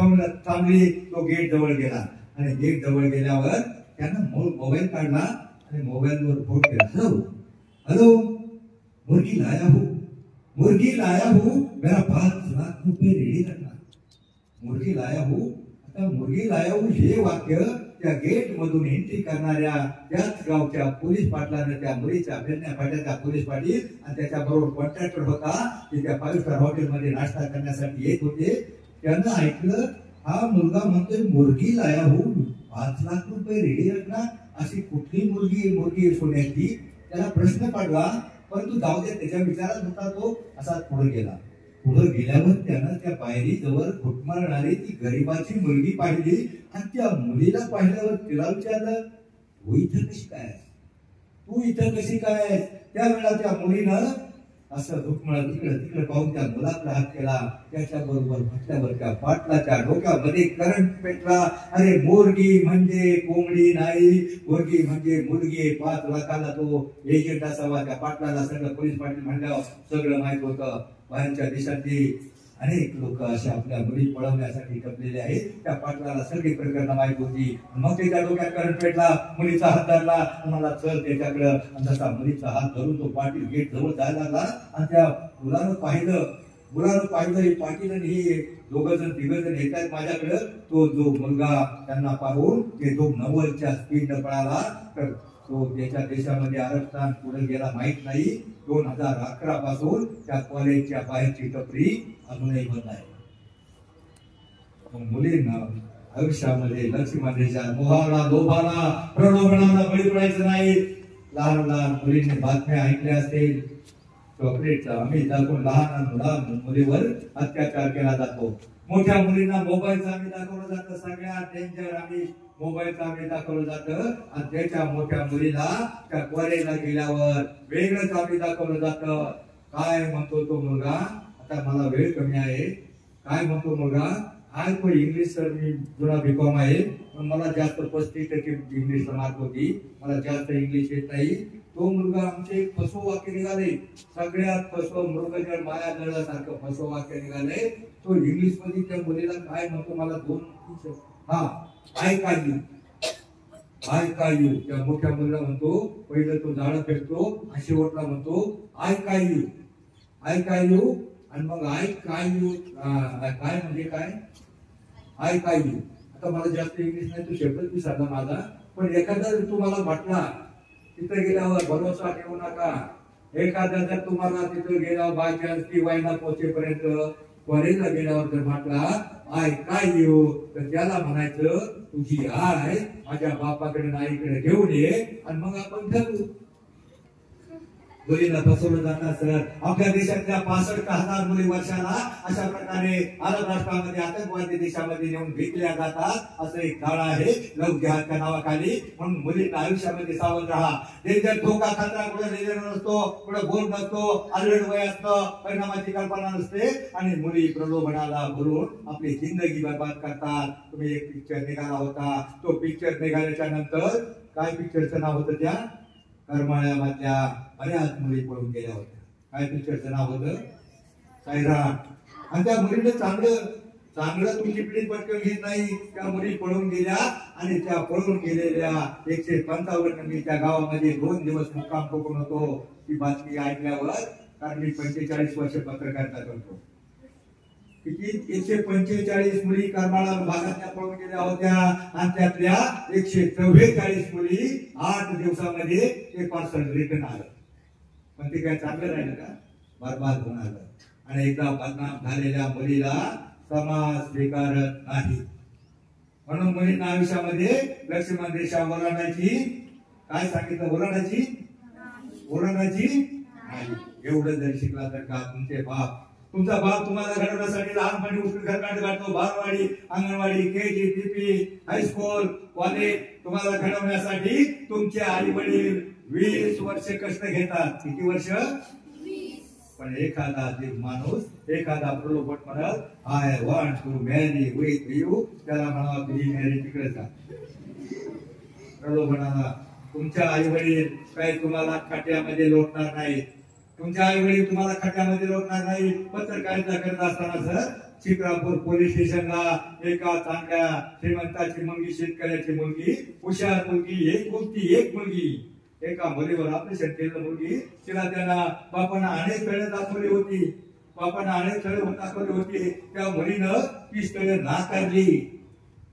[SPEAKER 2] थांबली. तो गेट जवळ गेला आणि गेट जवळ गेल्यावर त्यानं मोबाईल काढला आणि मोबाईलवर फोन केला. हॅलो हेलो, मुर्गी लाया हूं, मुर्गी लाया हूं, मेरा 5 लाख रुपये रेडी करना. मुर्गी लाया हूं. आता मुर्गी लाया हूं हे वाक्य त्या गेट मधून एंट्री करणाऱ्या त्याच गावच्या पोलीस पाटलानं त्या मुलीच्या फिरण्या फाट्याचा पोलीस पाटील आणि त्याच्याबरोबर कॉन्ट्रॅक्टर होता, ते त्या 5 स्टार हॉटेलमध्ये नाश्ता करण्यासाठी येत होते. त्यांना ऐकलं, हा मुलगा म्हणतोय मुर्गी लाया हूं, 5 लाख रुपये रेडी रखना. अशी कुठली मुलगी सोन्याची? त्याला प्रश्न पडला, परंतु जाऊ दे, त्याच्या विचारात होता. तो असा पुढे गेला. पुढे गेल्यावर त्यानं त्या पायरीजवळ घुटमळणारी ती गरिबाची मुलगी पाहिली आणि त्या मुलीला पाहिल्यावर तिला विचारलं, तू इथं कशी काय, तू इथं कशी काय? त्यावेळेला त्या मुलीनं असं घुटमळत तिकडे पाहून त्या मुलाकडे हात केला. त्याच्या बरोबर म्हटल्यावर त्या पाटलाच्या डोक्यामध्ये करंट पेटला. अरे, मुलगी म्हणजे कोंबडी नाही, मुलगी म्हणजे मुलगी. 5 लाखाला तो एजंट असावा. त्या पाटलाला सगळं पोलीस पाटील म्हणल्यावर सगळं माहित होतं. बाहेरच्या देशातली अनेक लोक अशा आपल्या मुली पळवण्यासाठी टपलेले आहेत. त्या पाटलाला सगळी प्रकरणं माहित होती. मग त्याच्या डोक्यात करंट पेटला. मुलीचा हात धरला, मला चल त्याच्याकडं. जसा मुलीचा हात धरून तो पाटील गेट जवळ जायला लागला आणि त्या मुलानं पाहिलं, पाटील आणि ही तिघजण येत आहेत माझ्याकडं. तो जो मुलगा त्यांना पाहून ते 90च्या स्पीडनं पळाला. तर तो त्याच्या देशामध्ये आरक्षण पुढे गेला माहित नाही. 2011 पासून त्या कॉलेजच्या बाहेरची टपरी अजूनही बंद आहे. मुलींना आयुष्यामध्ये लक्ष्मीच्या मोहाला, लोभाला, प्रलोभनाला बळी पडायचं नाही. लहान लहान मुलींनी बातम्या ऐकल्या असतील, चॉकलेटचा आम्ही दाखवून लहान मुलीवर अत्याचार केला जातो. मोठ्या मुलींना मोबाईलचा आम्ही दाखवलं जातं. सगळ्यात डेंजर आम्ही मोबाईलचा आम्ही दाखवलं जातं. आणि त्याच्या मोठ्या मुलीला त्या कॉलेजला गेल्यावर वेगळंच आम्ही दाखवलं जातं. काय म्हणतो तो मुलगा? आता मला वेळ कमी आहे. काय म्हणतो मुलगा? आज तो इंग्लिश, सर मी जुना बीकॉम आहे, पण मला जास्त 35% इंग्लिशला मार्क होती. मला जास्त इंग्लिश येत नाही. तो मुलगा आमचे फसवं वाक्य निघाले, सगळ्यात फसवं, मृगजळ माया जळल्यासारखं फसवं वाक्य निघाले. तो इंग्लिश मध्ये त्या मुलीला काय म्हणतो मला 2 आय काय यू त्या मोठ्या मुलीला म्हणतो. पहिलं तो झाडं फेकतो आणि शेवटला म्हणतो आय काय यू आणि मग आय काय यू काय म्हणजे काय आय काय यू. आता मला जास्त इंग्लिश नाही, तो शब्दच विसरला माझा. पण एखादा जर तुम्हाला म्हटला तिथे गेल्यावर भरोसा ठेवू नका. एखादा जर तुम्हाला तिथे गेल्यावर बाय चान्स ती वाईना पोहोचेपर्यंत कॉलेजला गेल्यावर जर म्हटला आय काय येऊ, तर त्याला म्हणायचं तुझी आय माझ्या बापाकडे आईकडे घेऊन ये आणि मग आपण ठरवू. मुलीला फसवलं जातात सर. आपल्या देशातल्या 65,000 मुली वर्षाला अशा प्रकारे अरब राष्ट्रामध्ये, आतंकवादी देशामध्ये नेऊन विकल्या जातात. असं एक काळ आहे लव जिहादच्या नावाखाली. म्हणून मुलींना आयुष्यामध्ये सावध राहा. त्यांच्या धोका खतरा कुठे लिहिलेला नसतो, कुठे बोल नसतो, अलवेड वय असतं, परिणामाची कल्पना नसते आणि मुली प्रलोभनाला भरून आपली जिंदगी बर्बाद करतात. तुम्ही एक पिक्चर निघाला होता, तो पिक्चर निघाल्याच्या नंतर काय पिक्चरचं नाव होतं? त्या करमाळ्यामधल्या बऱ्याच मुली पळून गेल्या होत्या. काय पिक्चरचं नाव होतं? सैराट आणि त्या मुलीने चांगलं तुमची पिढी पटकन घेत नाही. त्या मुली पळून गेल्या आणि त्या पळून गेलेल्या 155 मी त्या गावामध्ये 2 दिवस मुक्काम ठोकून होतो. ती बातमी ऐकल्यावर, कारण मी 45 वर्ष पत्रकारिता करतो. किती 145 मुली करमाळा भागातल्या पळून गेल्या होत्या आणि त्यातल्या 144 मुली 8 दिवसामध्ये ते पार्सल रिटर्न आलं. पण ते काय चांगलं राहिलं का? बरबाद होऊन आलं. आणि एकदा बदनाम झालेल्या मुलीला समाज स्वीकारत नाही. म्हणून मुलींना आयुष्यामध्ये लक्ष्मण रेषा ओलांडायची, काय सांगितलं, ओलांडायची नाही. एवढं जर शिकला तर का तुमचा बाप तुम्हाला घडवण्यासाठी लहानपणी उठून घरकांड काढतो. बालवाडी, anganwadi, KG, TP, high school, college तुम्हाला घडवण्यासाठी तुमचे आई वडील 20 वर्ष कष्ट घेतात. किती वर्ष? पण एखादा माणूस, एखादा प्रलोभट म्हणत I want to marry with you, त्याला म्हणावं तुझी मॅरी तिकडे जा. प्रलोभनाला तुमच्या आई वडील काही तुम्हाला खाट्यामध्ये लोटणार नाही. तुमच्या आई वडील तुम्हाला खाट्यामध्ये लोटणार नाही. पत्रकारिता करत असताना सर शिक्रापूर पोलीस स्टेशनला एका चांगल्या श्रीमंताची मुलगी, शेतकऱ्याची मुलगी, हुशार मुलगी, एक मुलगी, एका मुलीवर ऑपरेशन केलं. मुलगी तिला त्यांना बापांना अनेक स्थळे दाखवली होती. त्या मुलीनं ती स्थळे नाकारली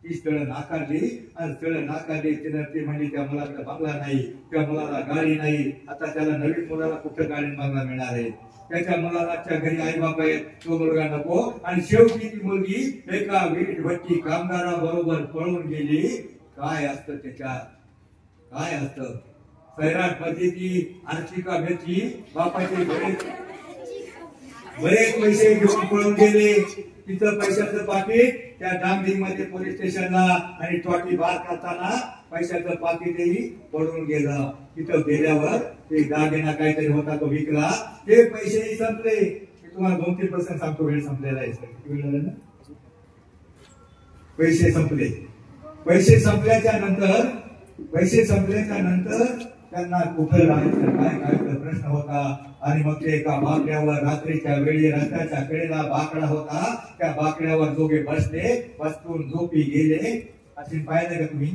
[SPEAKER 2] आणि स्थळं नाकारली. तिनं ते म्हणजे त्या मुलाला बंगला नाही, त्या मुलाला गाडी नाही. आता त्याला नवीन मुलाला कुठं गाडी बंगला मिळणार आहे? त्याच्या मुलाच्या घरी आई बाप आहेत, तो मुलगा नको. आणि शेवटी ती मुलगी एका वीट भट्टी कामगाराबरोबर पळून गेली. काय असतं त्याच्यात? काय असतं? सैराट मध्ये ती अर्चिका भेटली. बापाचे बरेच पैसे घेऊन पळून गेले. तिथं पैशाचं पाकिट त्या डांबिंग मध्ये पोलीस स्टेशनला आणि टॉटी बार करताना पैशाचं पाकिटही पडून गेलं. तिथं गेल्यावर ते दागिना काहीतरी होता तो विकला. ते पैसेही संपले. तुम्हाला 2-3% सांगतो, वेळ संपलेला आहे. पैसे संपले. पैसे संपल्याच्या नंतर त्यांना कुठं राहायचं, काय करायचं प्रश्न होता. आणि मग ते एका बाकड्यावर रात्रीच्या वेळी रस्त्याच्या कडेला बाकडा होता. त्या बाकड्यावर दोघे बसून झोपी गेले. अशी पाहिलं का तुम्ही?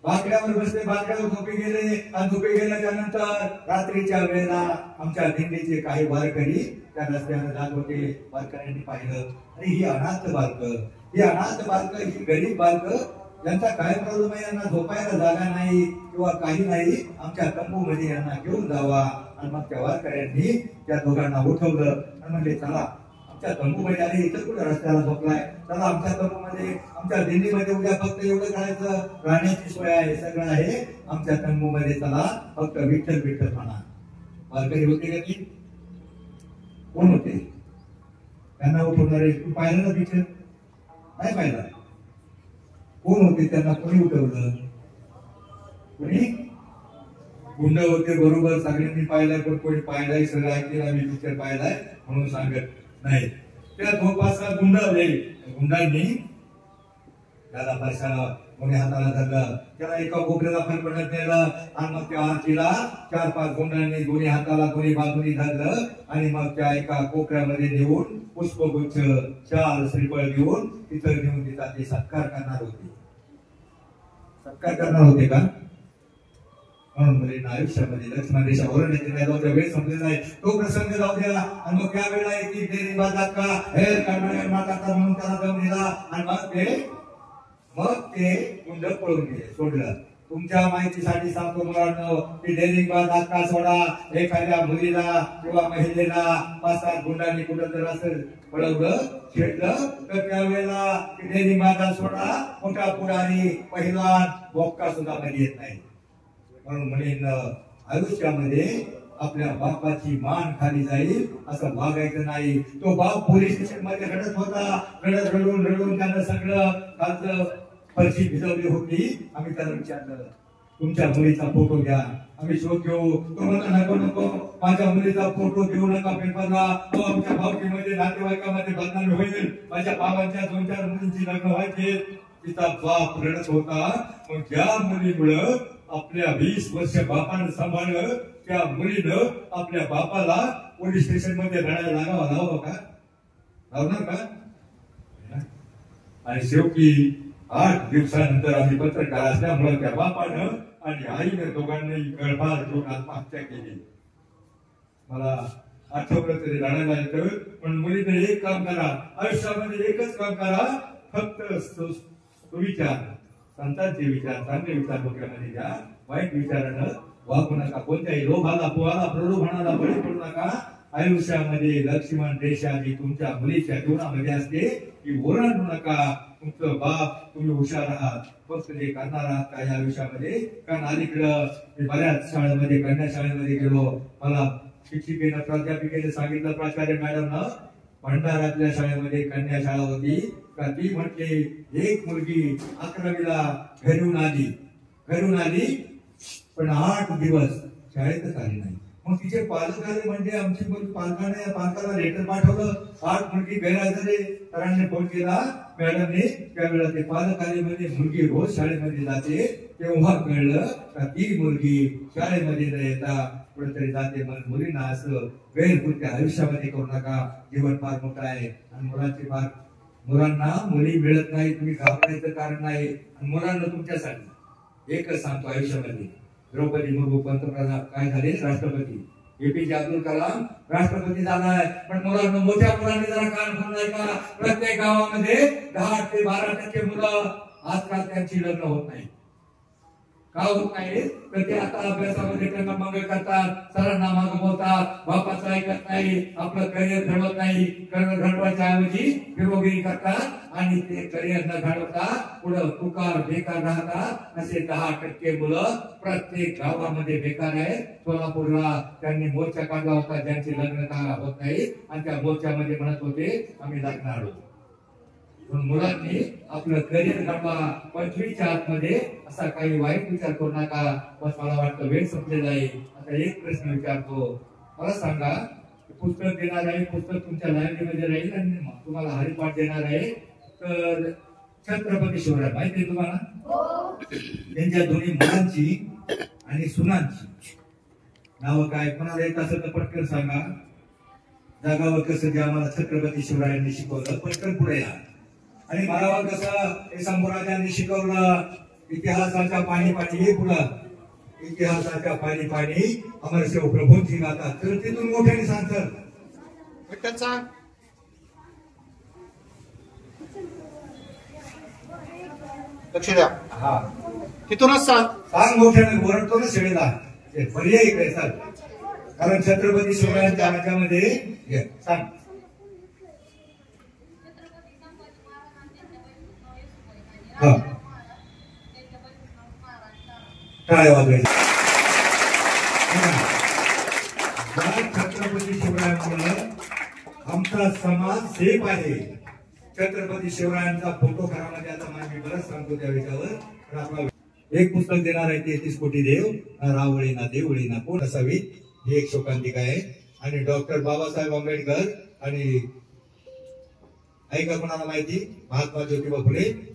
[SPEAKER 2] बाकड्यावर बसले, बाकड्यावर झोपी गेले. आणि झोपी गेल्याच्या नंतर रात्रीच्या वेळेला आमच्या दिंडीचे काही वारकरी त्या रस्त्यावर जात होते. वारकऱ्यांनी पाहिलं, आणि ही अनाथ बालक, ही गरीब बालक, यांचा काय प्रॉब्लेम आहे? यांना झोपायला जागा नाही किंवा काही नाही, आमच्या तंबूमध्ये यांना घेऊन जावा. आणि मग त्या वारकऱ्यांनी त्या दोघांना उठवलं आणि म्हणले चला आमच्या तंबूमध्ये. आणि इथं कुठे रस्त्याला झोपलाय? चला आमच्या तंबूमध्ये, आमच्या दिंडीमध्ये उद्या फक्त एवढं करायचं, राहण्याची सोय आहे, सगळं आहे. आमच्या तंबूमध्ये चला, फक्त विठ्ठल विठ्ठल म्हणा. वारकरी होते का ती? कोण होते त्यांना उठवणारे? तू पाहिलं ना विठ्ठल? नाही पाहिलं. कोण होते त्यांना? कोणी उठवलं? कोणी? गुंड होते बरोबर, सगळ्यांनी पाहिलाय. पण कोणी पाहिलाय? सगळं ऐकलेला मी पिक्चर पाहिलाय म्हणून सांगत नाही. त्या 2-5 गुंडांनी त्याला पैशाला कोणी हाताला धरलं, त्याला एका कोपऱ्याला फरफटत नेलं. आणि मग त्या आरतीला 4-5 गुंडांनी दोन्ही हाताला दोन्ही बाजूनी धरलं. आणि मग त्या एका कोपऱ्यामध्ये नेऊन पुष्पगुच्छ, शाल, श्रीफळ देऊन तिथं नेऊन तिचा ते सत्कार करणार होते का? म्हणून मुलींना आयुष्यामध्ये लक्ष्मण रेषा ओलांडण्याची नाही. जाऊ द्या, वेळ संपलेला आहे. तो प्रसंग जाऊ द्या. आणि मग त्या वेळेला एक देरी बाजात का हे कर्नाटक माता म्हणून त्याला जाऊन दिला. आणि मग ते गुंड पळून गेले, सोडलं. तुमच्या माहितीसाठी सांगतो मुलांनो, की डेरिंगबाज अक्का सोडा. एखाद्या मुलीला किंवा महिलेला 5-7 गुंडांनी कुठं जर असं पळवलं, छेडलं, तर त्यावेळेला डेरिंगबाजा सोडा, मोठा पुढारी, पहिलवान, बोक्का सुद्धा मध्ये येत नाही. म्हणून मुलींना आयुष्यामध्ये आपल्या बापाची मान खाली जाईल असं वागायचं नाही. तो बाप पोलीस स्टेशन मध्ये रडत होता. रडून त्यानं सगळं कालचं फरशी भिजवली होती. आम्ही त्याला विचारलं, तुमच्या मुलीचा फोटो घ्या, आम्ही शोध घेऊ. तो म्हणला नको, माझ्या मुलीचा फोटो घेऊ नका पेपरला. आमच्या भावकीमध्ये, नातेवाईकामध्ये बदनामी होईल. माझ्या बाबांच्या 2-4 मुलींची लग्न व्हायचे. तिचा बाप रडत होता. मग ज्या मुलीमुळं आपल्या 20 वर्ष बापानं सांभाळलं, त्या मुलीनं आपल्या बापाला पोलीस स्टेशन मध्ये लढायला लागावा का? लावणार का? आणि शेवटी 8 दिवसानंतर आम्ही पत्रकार असल्यामुळे त्या बापानं आणि आईनं दोघांनाही गळफास घेऊन आत्महत्या केली. मला आठवलं तरी रडायला येतं. पण मुलीने एक काम करा, आयुष्यामध्ये एकच काम करा, फक्त सुविचार, संतांचे विचार, चांगले विचार डोक्यामध्ये घ्या, वाईट विचारानं वागू नका, कोणत्याही लोभाला पोहाला प्रलोभनाला बळी पडू नका. आयुष्यामध्ये लक्ष्मण रेषा जी तुमच्या मुलीच्या जीवनामध्ये असते ती ओलांडू नका. तुमचं बाप, तुम्ही हुशार आहात, फक्त जे करणार आहात काय आयुष्यामध्ये. कारण अलीकडं मी बऱ्याच शाळेमध्ये, कन्या शाळेमध्ये गेलो, मला शिक्षिकेनं प्राध्यापिकेने सांगितलं, प्राचार्य मॅडमनं, भंडाऱ्यातल्या शाळेमध्ये कन्या शाळा होती का, ती म्हटली एक मुलगी 11वीला घरून आली पण 8 दिवस शाळेतच आली नाही. मग तिचे पालक आले, म्हणजे आमची मुलगी पालकाला लेटर पाठवलं, 8 मुलगी गैरहजर. सरांनी फोन केला मॅडमने, त्यावेळेला ते पालक आले, म्हणजे मुलगी रोज शाळेमध्ये जाते. तेव्हा कळलं का ती मुलगी शाळेमध्ये न येता कुठेतरी जाते. मग मुलींना असं गैरकृत्य आयुष्यामध्ये करू नका. जीवन फार मोठं आहे आणि मुलांना मुली मिळत नाही, तुम्ही घाबरायचं कारण नाही. आणि मुलांना तुमच्यासाठी एकच सांगतो, आयुष्यामध्ये द्रौपदी मुर्मू पंतप्रधान काय झाले, राष्ट्रपती. एपीजे अब्दुल कलाम राष्ट्रपती झालाय. पण मुलांना, मोठ्या मुलांनी जरा कान खोललाय का? प्रत्येक गावामध्ये 10 ते 12% मुलं आजकाल त्यांची लग्न होत नाही. का होत नाही? तर ते आता अभ्यासामध्ये त्यांना मंग करतात, सरांना मागं बोलतात, बापाचं ऐकत नाही, आपलं करिअर घडवत नाही. करिअर घडवायच्या ऐवजी फिरोगिरी करतात आणि ते करिअर न घडवता पुढं तुकार बेकार राहतात. असे 10% मुलं प्रत्येक गावामध्ये बेकार आहेत. सोलापूरला त्यांनी मोर्चा काढला होता, ज्यांचे लग्न होत नाही, आणि त्या मोर्चामध्ये म्हणत होते आम्ही लग्नार आहोत. मुलांनी आपलं करिअर घडवा. 25च्या आतमध्ये असा काही वाईट विचार करू नका. बस मला वाटतं वेळ संपलेला आहे. आता एक प्रश्न विचारतो, मला सांगा, पुस्तक देणार आहे, पुस्तक तुमच्या लायब्ररीमध्ये राहील आणि तुम्हाला हरिपाठ देणार आहे. तर छत्रपती शिवराय माहिती आहे तुम्हाला? त्यांच्या दोन्ही मुलांची आणि सुनांची नावं काय? कोणाला येत असेल तर पटकन सांगा. जगावं कसं जे आम्हाला छत्रपती शिवरायांनी शिकवलं, पटकन पुढे या. आणि मला कसं हे शंभूराजांनी शिकवलं, इतिहासाच्या पाणी पाणी पुढं, इतिहासाच्या पाणी पाणी अमरशिव प्रभूंची गाथा. तर तिथून मोठ्याने सांगतात,
[SPEAKER 3] सांग. लक्ष द्या.
[SPEAKER 2] हा
[SPEAKER 3] तिथूनच सांग.
[SPEAKER 2] सांग मोठ्याने, ओरडतो ना शेळीला. पर्याय इकडे सांग, कारण छत्रपती शिवरायांच्या राज्यामध्ये सांग. टाळ्या वाजवायच्या. छत्रपती शिवरायांमुळे आमचा समाज सेफ आहे. छत्रपती शिवरायांचा फोटो घरामध्ये आता मी बरंच सांगतो त्या विषयावर. एक पुस्तक देणार आहे, 33 कोटी देव, रावळी ना देवळी ना कोण असावी, ही एक शोकांतिका आहे. आणि डॉक्टर बाबासाहेब आंबेडकर आणि ऐका, कोणाला माहिती, महात्मा ज्योतिबा फुले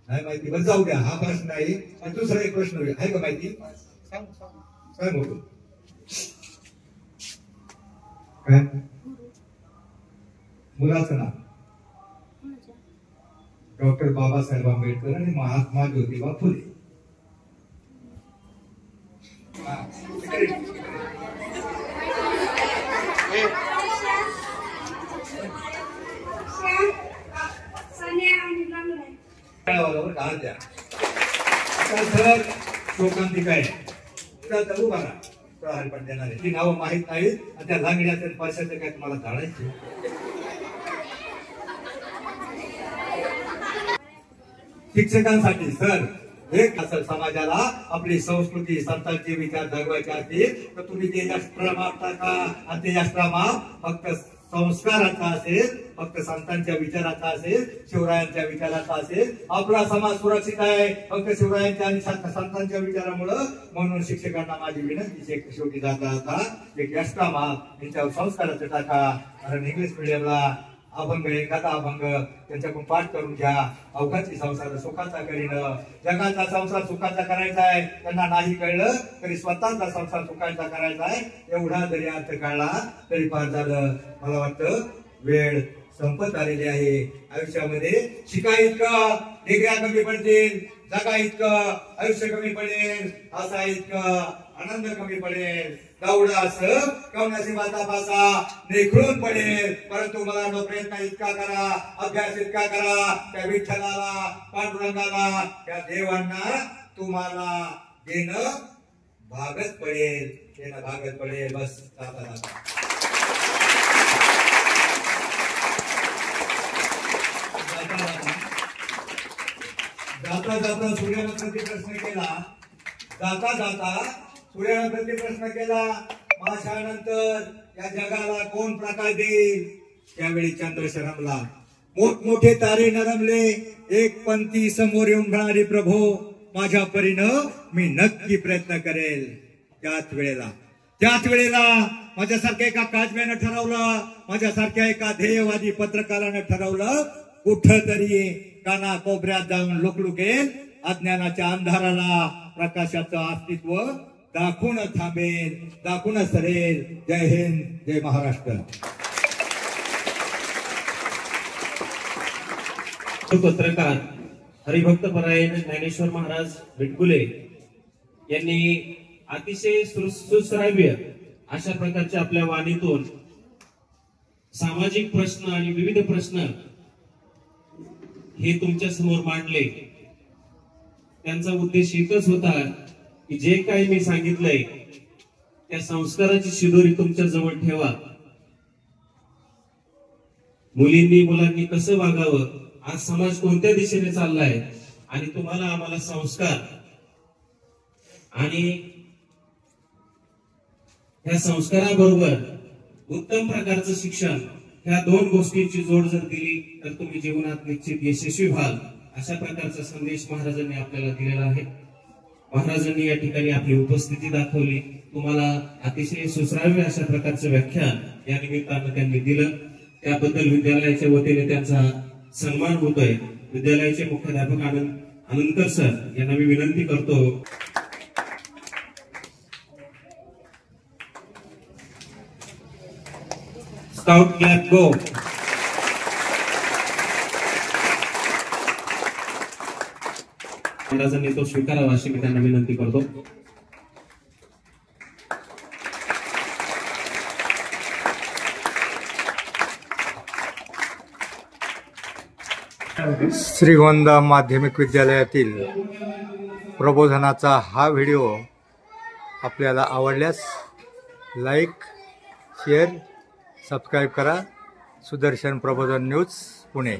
[SPEAKER 2] नाही माहिती? बरं जाऊ द्या, हा प्रश्न नाही. आणि दुसरा एक प्रश्न आहे का माहिती? काय बोलतो काय मुलाचं नाव? डॉक्टर बाबासाहेब आंबेडकर आणि महात्मा ज्योतिबा फुले. शोकांतिका आहे, हरिपाठ देणार आहे. ती नावं माहित नाहीत आणि त्या लांगड्याच्या पैशाचं काय तुम्हाला जाणायचे? शिक्षकांसाठी सर एक असं, समाजाला आपली संस्कृती, संतांचे विचार जगवायचे असतील तर तुम्ही ते राष्ट्र मागता का? आणि ते राष्ट्रमाप फक्त संस्काराचा असेल, फक्त संतांच्या विचाराचा असेल, शिवरायांच्या विचाराचा असेल. आपला समाज सुरक्षित आहे फक्त शिवरायांच्या आणि संतांच्या विचारामुळं. म्हणून शिक्षकांना माझी विनंती, शेवटी जाता एक राष्ट्रमाप यांच्यावर संस्काराचं टाका. कारण इंग्लिश मिडियमला अभंग एखादा अभंग त्यांच्याकडून पाठ करून घ्या. अवघाची संसार सुखाचा करीन, जगाचा संसार सुखाचा करायचा आहे. त्यांना नाही कळलं तरी स्वतःचा संसार सुखाचा करायचा आहे. एवढा जरी अर्थ कळला तरी फार झालं. मला वाटतं वेळ संपत आलेली आहे. आयुष्यामध्ये शिका इतकं डिग्र्या कमी पडतील, जगा इतकं आयुष्य कमी पडेल, असा इतकं आनंद कमी पडेल. दौडा असं कवनाशिबाचा पासा निखळून पडेल. परंतु मला प्रयत्न इतका करा, अभ्यास इतका करा, त्या विठ्ठलाला, पांडुरंगाला, त्या देवांना तुम्हाला देणं भागच पडेल, देणं भागच पडेल. बस जाता जाता जाता जाता सूर्यानं प्रति प्रश्न केला. जाता जाता सूर्यानं प्रति प्रश्न केला, माझ्यानंतर या जगाला कोण प्रकाश देईल? त्यावेळी चंद्र शरमला, मोठमोठे तारे नरमले. एक पंथी समोर येऊन म्हणाली, प्रभो माझ्या परीनं मी नक्की प्रयत्न करेल. त्याच वेळेला माझ्यासारख्या एका काजव्यानं ठरवलं, माझ्यासारख्या एका ध्येयवादी पत्रकारानं ठरवलं, कुठंतरी काना कोपऱ्यात जाऊन लुकलुकेल, अज्ञानाच्या अंधाराला प्रकाशाचं अस्तित्व दाखवून थांबेल, दाखवून सरेल. जय हिंद, जय महाराष्ट्र.
[SPEAKER 1] पत्रकार हरिभक्तपरायण ज्ञानेश्वर महाराज बिटकुले यांनी अतिशय सुश्राव्य अशा प्रकारच्या आपल्या वाणीतून सामाजिक प्रश्न आणि विविध प्रश्न हे तुमच्या समोर मांडले. त्यांचा उद्देश एकच होता की जे काही मी सांगितलंय त्या संस्काराची शिदोरी तुमच्या जवळ ठेवा. मुलींनी मुलांनी कसं वागावं, आज समाज कोणत्या दिशेने चाललाय, आणि तुम्हाला आम्हाला संस्कार आणि ह्या संस्काराबरोबर उत्तम प्रकारचं शिक्षण, ह्या दोन गोष्टींची जोड जर दिली तर तुम्ही जीवनात निश्चित यशस्वी व्हाल, अशा प्रकारचा संदेश महाराजांनी आपल्याला दिलेला आहे. महाराजांनी या ठिकाणी आपली उपस्थिती दाखवली. तुम्हाला अतिशय सुश्राव्य अशा प्रकारचं व्याख्यान या निमित्तानं त्यांनी दिलं. त्याबद्दल विद्यालयाच्या वतीने त्यांचा सन्मान होतोय. विद्यालयाचे मुख्याध्यापक अनंतर सर यांना मी विनंती करतो. स्काउट क्लॅप गो. महाराजांनी तो स्वीकारावा अशी मी त्यांना विनंती करतो.
[SPEAKER 4] श्रीगोंदा माध्यमिक विद्यालयातील प्रबोधनाचा हा व्हिडिओ आपल्याला आवडल्यास लाईक, शेअर, सबस्क्राईब करा. सुदर्शन प्रबोधन न्यूज, पुणे.